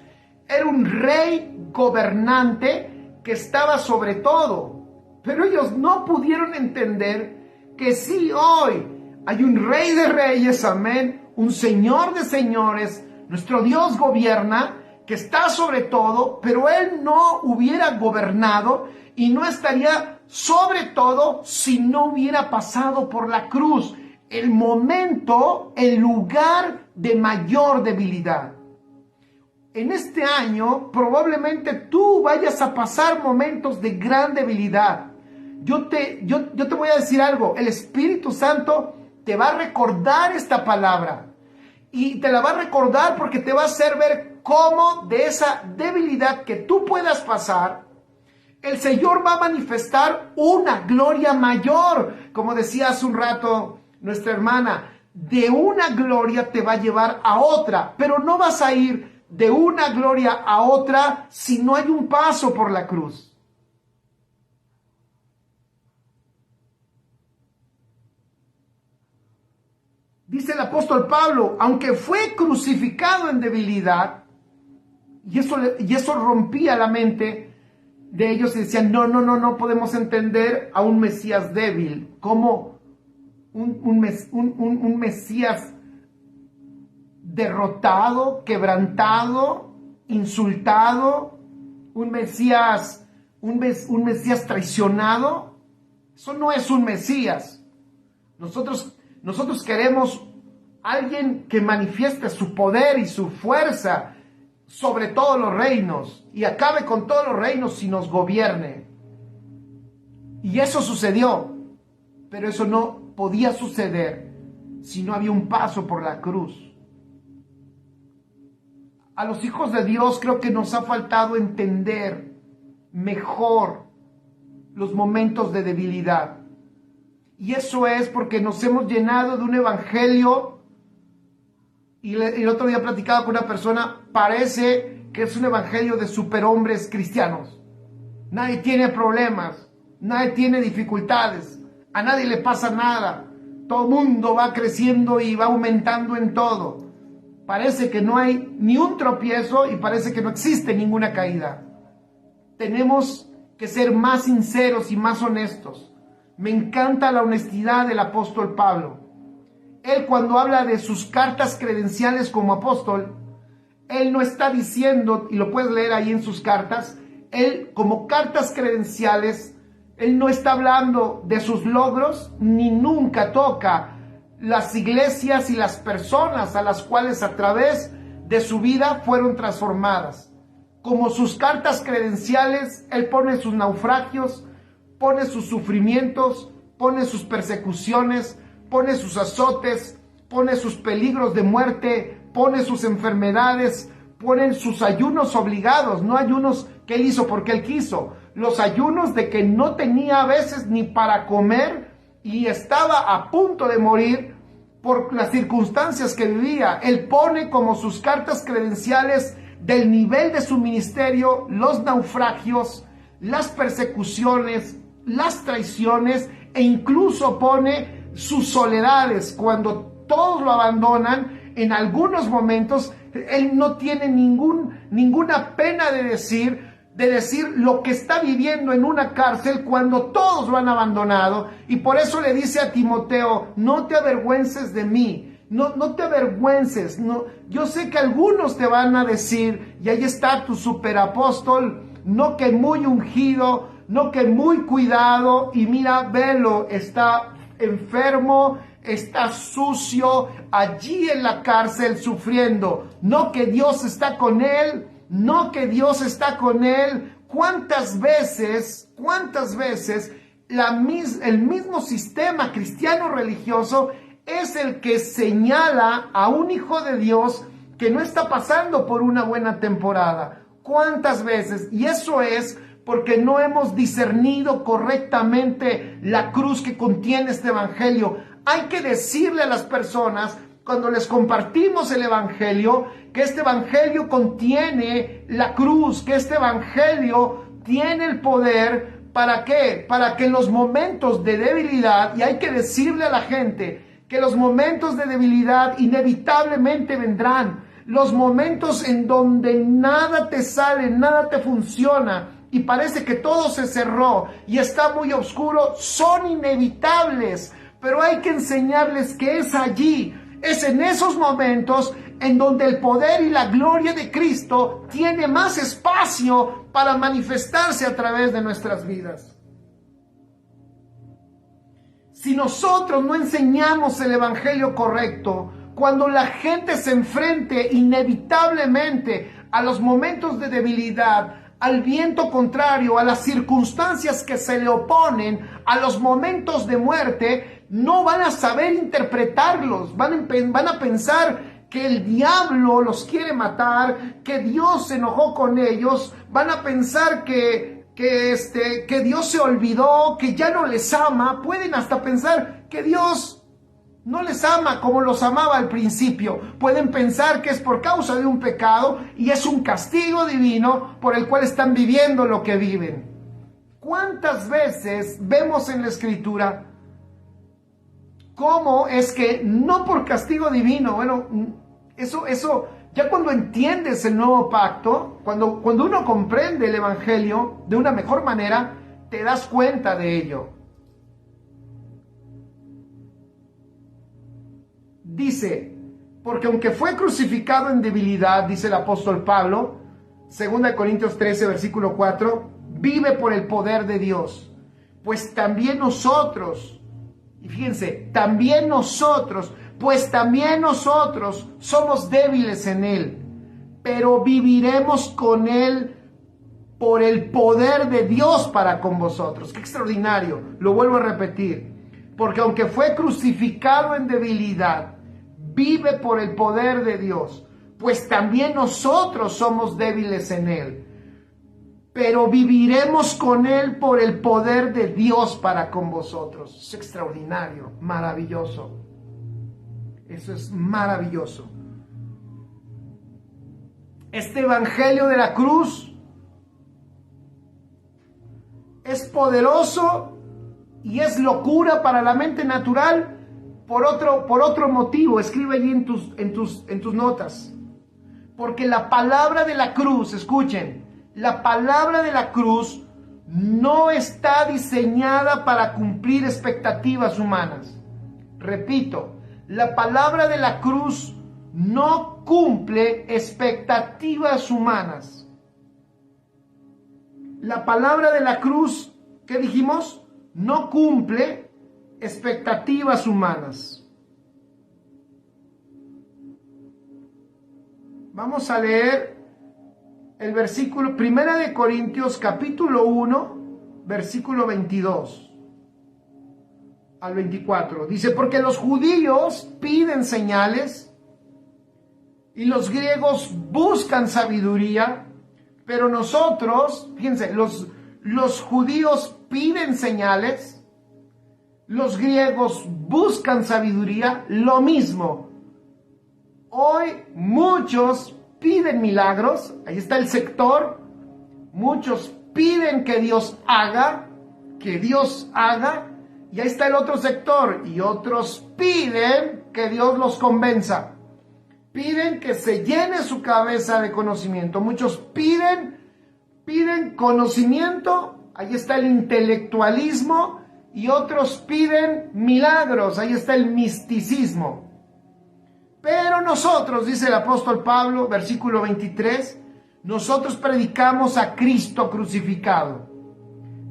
era un rey gobernante que estaba sobre todo. Pero ellos no pudieron entender que sí, hoy hay un rey de reyes, amén, un señor de señores, nuestro Dios gobierna, que está sobre todo, pero él no hubiera gobernado y no estaría sobre todo si no hubiera pasado por la cruz. El momento, el lugar de mayor debilidad. En este año probablemente tú vayas a pasar momentos de gran debilidad. Yo te voy a decir algo, el Espíritu Santo te va a recordar esta palabra y te la va a recordar porque te va a hacer ver cómo de esa debilidad que tú puedas pasar, el Señor va a manifestar una gloria mayor. Como decía hace un rato nuestra hermana, de una gloria te va a llevar a otra, pero no vas a ir de una gloria a otra si no hay un paso por la cruz. Dice el apóstol Pablo, aunque fue crucificado en debilidad, y eso rompía la mente de ellos y decían, no podemos entender a un Mesías débil, como un Mesías derrotado, quebrantado, insultado, un Mesías traicionado. Eso no es un Mesías. Nosotros queremos alguien que manifieste su poder y su fuerza sobre todos los reinos y acabe con todos los reinos y nos gobierne. Y eso sucedió, pero eso no podía suceder si no había un paso por la cruz. A los hijos de Dios creo que nos ha faltado entender mejor los momentos de debilidad. Y eso es porque nos hemos llenado de un evangelio. Y el otro día platicaba con una persona, parece que es un evangelio de superhombres cristianos. Nadie tiene problemas, nadie tiene dificultades, a nadie le pasa nada. Todo el mundo va creciendo y va aumentando en todo. Parece que no hay ni un tropiezo y parece que no existe ninguna caída. Tenemos que ser más sinceros y más honestos. Me encanta la honestidad del apóstol Pablo. Él, cuando habla de sus cartas credenciales como apóstol, él no está diciendo, y lo puedes leer ahí en sus cartas, él como cartas credenciales, él no está hablando de sus logros, ni nunca toca las iglesias y las personas a las cuales a través de su vida fueron transformadas. Como sus cartas credenciales, él pone sus naufragios, pone sus sufrimientos, pone sus persecuciones, pone sus azotes, pone sus peligros de muerte, pone sus enfermedades, pone sus ayunos obligados, no ayunos que él hizo porque él quiso, los ayunos de que no tenía a veces ni para comer y estaba a punto de morir por las circunstancias que vivía. Él pone como sus cartas credenciales del nivel de su ministerio los naufragios, las persecuciones, las traiciones e incluso pone sus soledades. Cuando todos lo abandonan, en algunos momentos, Él no tiene ninguna pena de decir lo que está viviendo en una cárcel cuando todos lo han abandonado. Y por eso le dice a Timoteo, no te avergüences de mí. No te avergüences. No, yo sé que algunos te van a decir, y ahí está tu superapóstol, no que muy ungido, no que muy cuidado, y mira, velo, está enfermo, está sucio, allí en la cárcel sufriendo. No que Dios está con él, no que Dios está con él. ¿Cuántas veces el mismo sistema cristiano religioso es el que señala a un hijo de Dios que no está pasando por una buena temporada? ¿Cuántas veces? Y eso es porque no hemos discernido correctamente la cruz que contiene este evangelio. Hay que decirle a las personas, cuando les compartimos el evangelio, que este evangelio contiene la cruz, que este evangelio tiene el poder. ¿Para qué? Para que en los momentos de debilidad, y hay que decirle a la gente que los momentos de debilidad inevitablemente vendrán, los momentos en donde nada te sale, nada te funciona, y parece que todo se cerró y está muy oscuro, son inevitables, pero hay que enseñarles que es allí, es en esos momentos en donde el poder y la gloria de Cristo tiene más espacio para manifestarse a través de nuestras vidas. Si nosotros no enseñamos el evangelio correcto, cuando la gente se enfrente inevitablemente a los momentos de debilidad, al viento contrario, a las circunstancias que se le oponen, a los momentos de muerte, no van a saber interpretarlos, van a pensar que el diablo los quiere matar, que Dios se enojó con ellos, van a pensar que Dios se olvidó, que ya no les ama, pueden hasta pensar que Dios no les ama como los amaba al principio. Pueden pensar que es por causa de un pecado y es un castigo divino por el cual están viviendo lo que viven. ¿Cuántas veces vemos en la Escritura cómo es que no por castigo divino? Bueno, eso ya cuando entiendes el nuevo pacto, cuando uno comprende el evangelio de una mejor manera, te das cuenta de ello. Dice, porque aunque fue crucificado en debilidad, dice el apóstol Pablo, 2 Corintios 13, versículo 4, vive por el poder de Dios. Pues también nosotros, y fíjense, pues también nosotros somos débiles en Él, pero viviremos con Él por el poder de Dios para con vosotros. ¡Qué extraordinario! Lo vuelvo a repetir. Porque aunque fue crucificado en debilidad, vive por el poder de Dios, pues también nosotros somos débiles en Él, pero viviremos con Él por el poder de Dios para con vosotros. Es extraordinario, maravilloso. Eso es maravilloso. Este evangelio de la cruz es poderoso y es locura para la mente natural por otro motivo. Escribe allí en tus notas. Porque la palabra de la cruz, escuchen, la palabra de la cruz no está diseñada para cumplir expectativas humanas. Repito, la palabra de la cruz no cumple expectativas humanas. La palabra de la cruz, ¿qué dijimos? No cumple expectativas humanas. Vamos a leer el versículo 1 de Corintios capítulo 1, versículo 22 al 24. Dice, porque los judíos piden señales y los griegos buscan sabiduría, pero nosotros, fíjense, los judíos piden señales, los griegos buscan sabiduría, lo mismo. Hoy muchos piden milagros, ahí está el sector, muchos piden que Dios haga, Y ahí está el otro sector. Y otros piden que Dios los convenza. Piden que se llene su cabeza de conocimiento. Muchos piden conocimiento. Ahí está el intelectualismo. Y otros piden milagros. Ahí está el misticismo. Pero nosotros, dice el apóstol Pablo, versículo 23, nosotros predicamos a Cristo crucificado.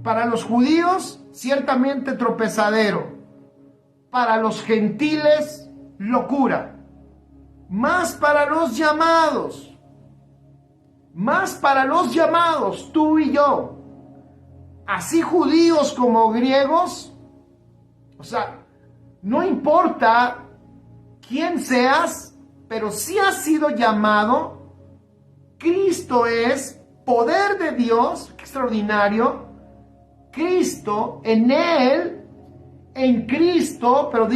Para los judíos, ciertamente tropezadero. Para los gentiles, locura. Más para los llamados, tú y yo, así judíos como griegos, o sea, no importa quién seas, pero si has sido llamado, Cristo es poder de Dios, extraordinario, Cristo, en Él, en Cristo, pero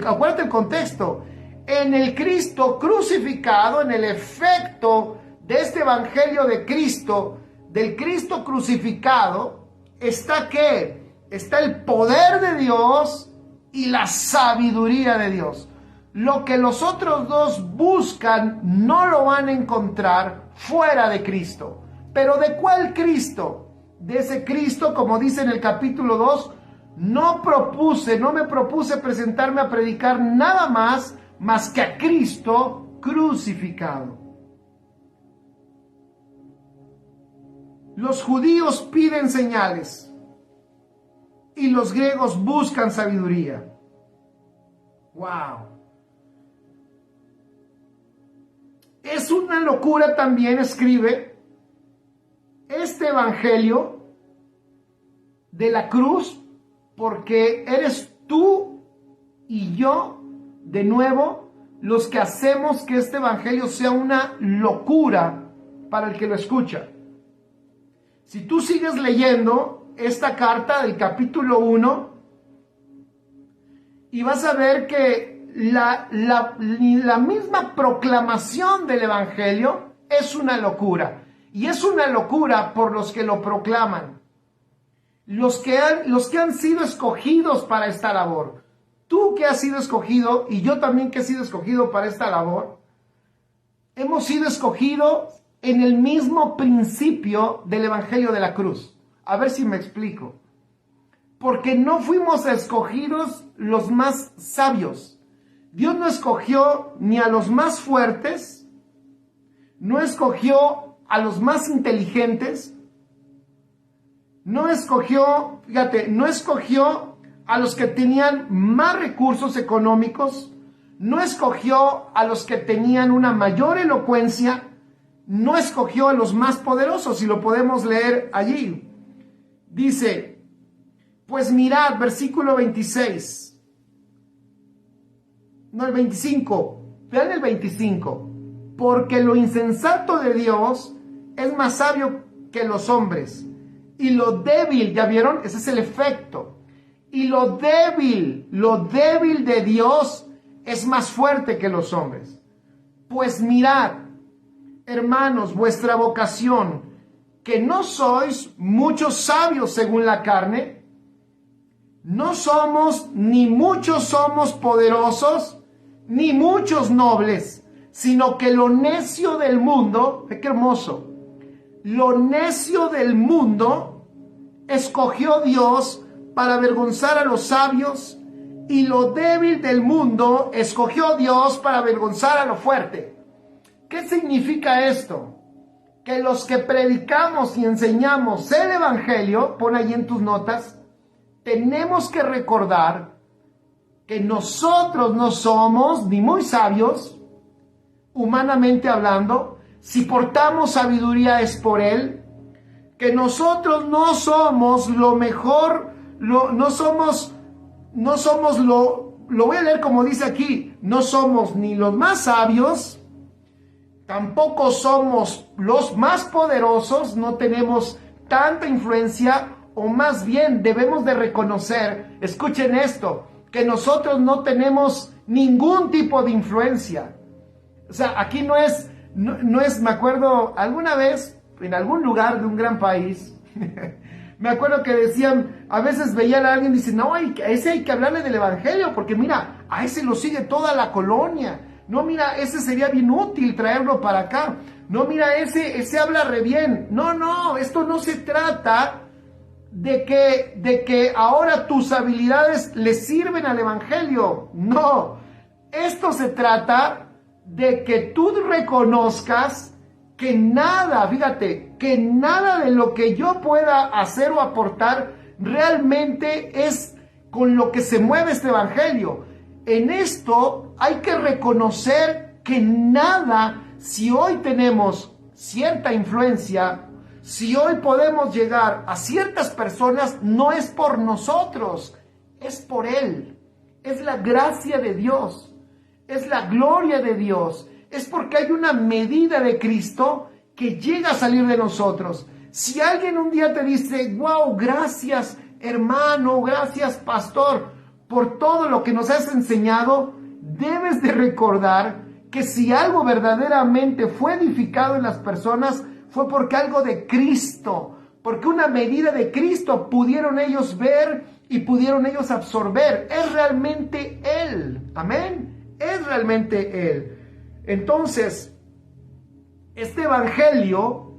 acuérdate el contexto, en el Cristo crucificado, en el efecto de este evangelio de Cristo, del Cristo crucificado, está ¿qué? Está el poder de Dios y la sabiduría de Dios. Lo que los otros dos buscan no lo van a encontrar fuera de Cristo. ¿Pero de cuál Cristo? De ese Cristo, como dice en el capítulo 2, no me propuse presentarme a predicar nada más que a Cristo crucificado. Los judíos piden señales y los griegos buscan sabiduría. ¡Wow! Es una locura también, escribe, este evangelio de la cruz, porque eres tú y yo, de nuevo, los que hacemos que este evangelio sea una locura para el que lo escucha. Si tú sigues leyendo esta carta del capítulo 1, y vas a ver que la misma proclamación del evangelio es una locura. Y es una locura por los que lo proclaman. Los que han sido escogidos para esta labor. Tú que has sido escogido y yo también que he sido escogido para esta labor. Hemos sido escogidos en el mismo principio del evangelio de la cruz. A ver si me explico. Porque no fuimos escogidos los más sabios. Dios no escogió ni a los más fuertes, no escogió a los más inteligentes, no escogió a los que tenían más recursos económicos, no escogió a los que tenían una mayor elocuencia, no escogió a los más poderosos, y lo podemos leer allí. Dice, pues mirad, versículo 26, no el 25, vean el 25, porque lo insensato de Dios es más sabio que los hombres, y lo débil, ¿ya vieron? Ese es el efecto. Y lo débil de Dios es más fuerte que los hombres. Pues mirad, hermanos, vuestra vocación, que no sois muchos sabios según la carne, no somos, ni muchos somos poderosos, ni muchos nobles, sino que lo necio del mundo, qué hermoso, lo necio del mundo escogió Dios para avergonzar a los sabios, y lo débil del mundo escogió Dios para avergonzar a lo fuerte. ¿Qué significa esto? Que los que predicamos y enseñamos el evangelio, pon ahí en tus notas, tenemos que recordar que nosotros no somos ni muy sabios, humanamente hablando. Si portamos sabiduría es por Él, que nosotros no somos lo mejor, no somos lo voy a leer como dice aquí, no somos ni los más sabios, tampoco somos los más poderosos, no tenemos tanta influencia, o más bien debemos de reconocer, escuchen esto, que nosotros no tenemos ningún tipo de influencia. O sea, aquí no es, me acuerdo alguna vez en algún lugar de un gran país, Me acuerdo que decían, a veces veían a alguien y dicen, no, a ese hay que hablarle del evangelio, porque mira, a ese lo sigue toda la colonia. No, mira, ese sería bien útil traerlo para acá. No, mira, ese habla re bien. No, esto no se trata de que ahora tus habilidades le sirven al evangelio. No, esto se trata de que tú reconozcas que nada, fíjate, que nada de lo que yo pueda hacer o aportar realmente es con lo que se mueve este evangelio. En esto hay que reconocer que nada, si hoy tenemos cierta influencia, si hoy podemos llegar a ciertas personas, no es por nosotros, es por Él. Es la gracia de Dios, es la gloria de Dios, es porque hay una medida de Cristo que llega a salir de nosotros. Si alguien un día te dice, wow, gracias hermano, gracias pastor, por todo lo que nos has enseñado, debes de recordar que si algo verdaderamente fue edificado en las personas, fue porque algo de Cristo, porque una medida de Cristo pudieron ellos ver y pudieron ellos absorber. Es realmente Él, amén, es realmente Él. Entonces, este evangelio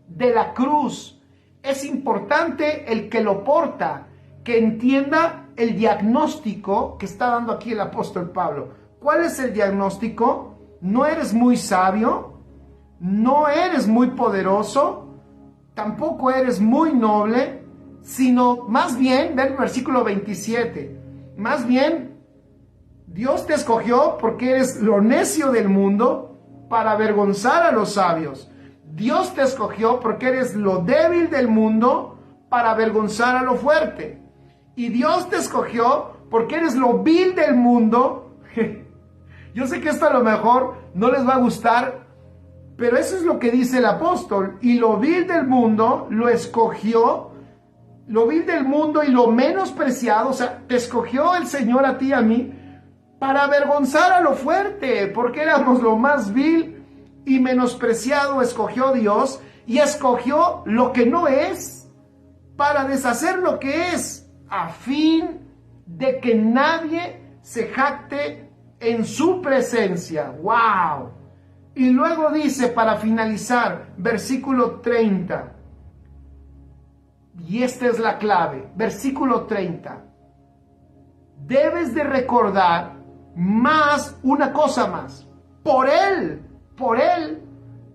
de la cruz, es importante el que lo porta, que entienda el diagnóstico que está dando aquí el apóstol Pablo. ¿Cuál es el diagnóstico? No eres muy sabio, no eres muy poderoso, tampoco eres muy noble, sino más bien, ve el versículo 27, más bien Dios te escogió porque eres lo necio del mundo para avergonzar a los sabios. Dios te escogió porque eres lo débil del mundo para avergonzar a lo fuerte. Y Dios te escogió porque eres lo vil del mundo. Yo sé que esto a lo mejor no les va a gustar, pero eso es lo que dice el apóstol. Y lo vil del mundo lo escogió, lo vil del mundo y lo menospreciado, o sea, te escogió el Señor a ti y a mí para avergonzar a lo fuerte, porque éramos lo más vil y menospreciado. Escogió Dios y escogió lo que no es para deshacer lo que es, a fin de que nadie se jacte en su presencia. ¡Wow! Y luego dice, para finalizar, versículo 30, y esta es la clave, versículo 30, debes de recordar más una cosa más, por Él,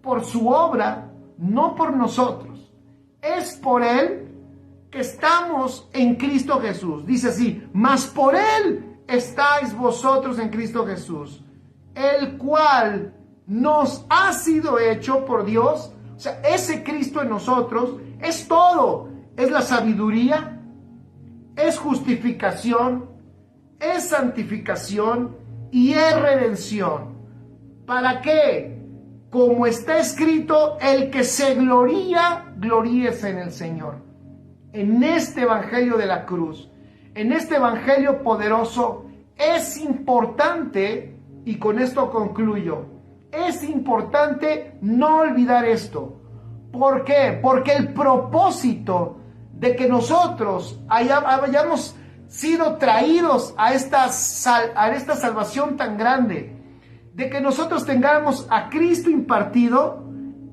por su obra, no por nosotros, es por Él que estamos en Cristo Jesús. Dice así, mas por Él estáis vosotros en Cristo Jesús, el cual nos ha sido hecho por Dios. O sea, ese Cristo en nosotros es todo, es la sabiduría, es justificación, es santificación y es redención. ¿Para qué? Como está escrito, el que se gloría, gloríese en el Señor. En este evangelio de la cruz, en este evangelio poderoso, es importante, y con esto concluyo, es importante no olvidar esto. ¿Por qué? Porque el propósito de que nosotros hayamos sido traídos a esta salvación tan grande, de que nosotros tengamos a Cristo impartido,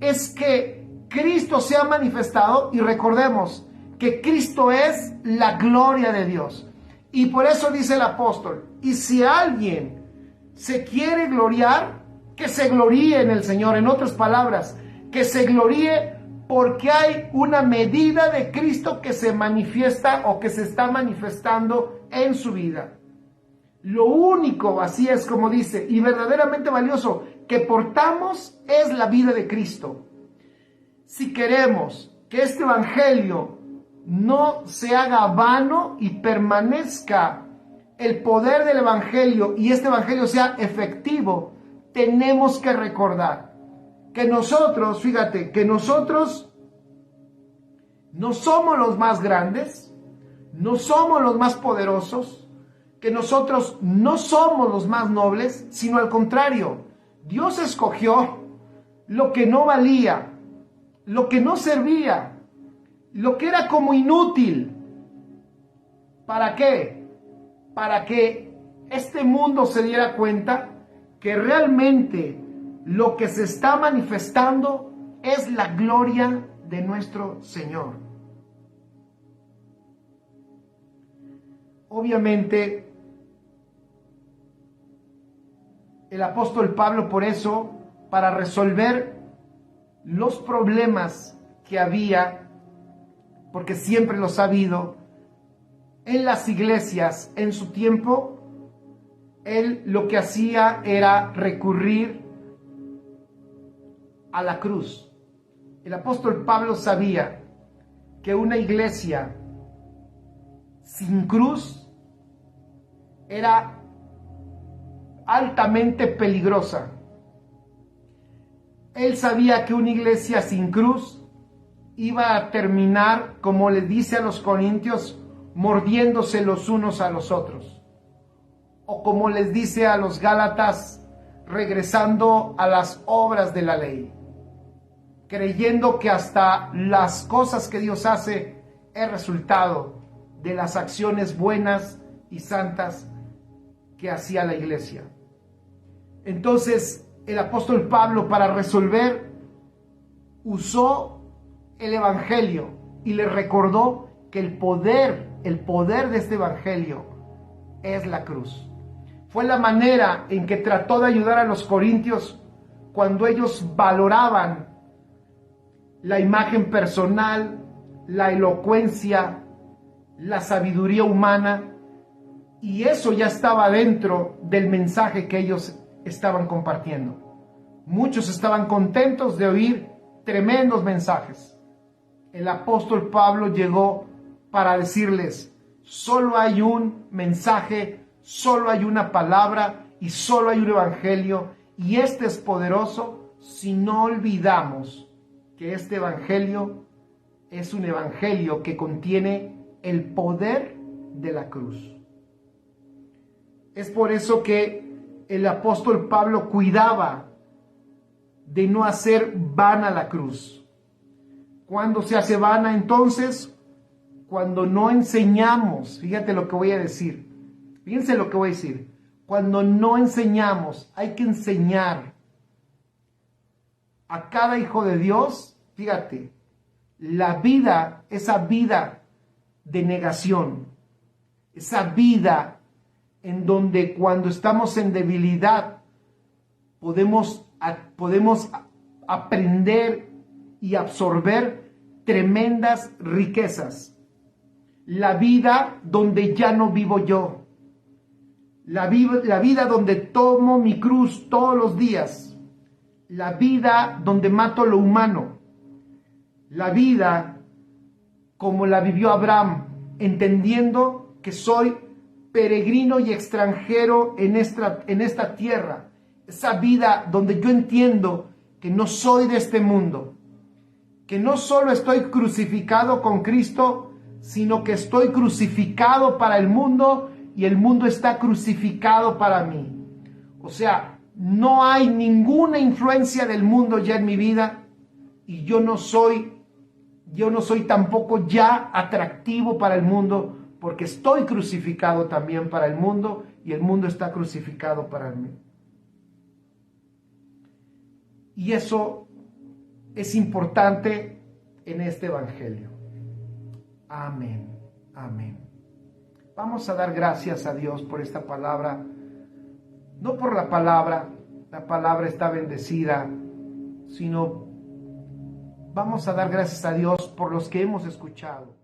es que Cristo sea manifestado. Y recordemos que Cristo es la gloria de Dios. Y por eso dice el apóstol, y si alguien se quiere gloriar, que se gloríe en el Señor. En otras palabras, que se gloríe porque hay una medida de Cristo que se manifiesta o que se está manifestando en su vida. Lo único, así es como dice, y verdaderamente valioso que portamos es la vida de Cristo. Si queremos que este evangelio no se haga vano y permanezca el poder del evangelio y este evangelio sea efectivo, tenemos que recordar que nosotros, fíjate, que nosotros no somos los más grandes, no somos los más poderosos, que nosotros no somos los más nobles, sino al contrario, Dios escogió lo que no valía, lo que no servía, lo que era como inútil. ¿Para qué? Para que este mundo se diera cuenta que realmente lo que se está manifestando es la gloria de nuestro Señor. Obviamente, el apóstol Pablo, por eso, para resolver los problemas que había, porque siempre los ha habido, en las iglesias en su tiempo, él lo que hacía era recurrir a la cruz. El apóstol Pablo sabía que una iglesia sin cruz era altamente peligrosa. Él sabía que una iglesia sin cruz iba a terminar, como le dice a los corintios, mordiéndose los unos a los otros. O como les dice a los gálatas, regresando a las obras de la ley, creyendo que hasta las cosas que Dios hace es resultado de las acciones buenas y santas que hacía la iglesia. Entonces, el apóstol Pablo, para resolver, usó el evangelio y le recordó que el poder de este evangelio es la cruz. Fue la manera en que trató de ayudar a los corintios cuando ellos valoraban la imagen personal, la elocuencia, la sabiduría humana, y eso ya estaba dentro del mensaje que ellos estaban compartiendo. Muchos estaban contentos de oír tremendos mensajes. El apóstol Pablo llegó para decirles: solo hay un mensaje, solo hay una palabra y solo hay un evangelio, y este es poderoso si no olvidamos que este evangelio es un evangelio que contiene el poder de la cruz. Es por eso que el apóstol Pablo cuidaba de no hacer vana la cruz. ¿Cuándo se hace vana entonces? Cuando no enseñamos. Fíjate lo que voy a decir. Fíjense lo que voy a decir. Cuando no enseñamos, hay que enseñar a cada hijo de Dios. Fíjate, la vida, esa vida de negación, esa vida en donde cuando estamos en debilidad podemos aprender y absorber tremendas riquezas. La vida donde ya no vivo yo. La vida donde tomo mi cruz todos los días. La vida donde mato lo humano. La vida como la vivió Abraham, entendiendo que soy peregrino y extranjero en esta tierra. Esa vida donde yo entiendo que no soy de este mundo, que no solo estoy crucificado con Cristo, sino que estoy crucificado para el mundo y el mundo está crucificado para mí. O sea, no hay ninguna influencia del mundo ya en mi vida y yo no soy tampoco ya atractivo para el mundo, porque estoy crucificado también para el mundo y el mundo está crucificado para mí. Y eso es importante en este evangelio. Amén, amén. Vamos a dar gracias a Dios por esta palabra. No por la palabra está bendecida, sino vamos a dar gracias a Dios por los que hemos escuchado.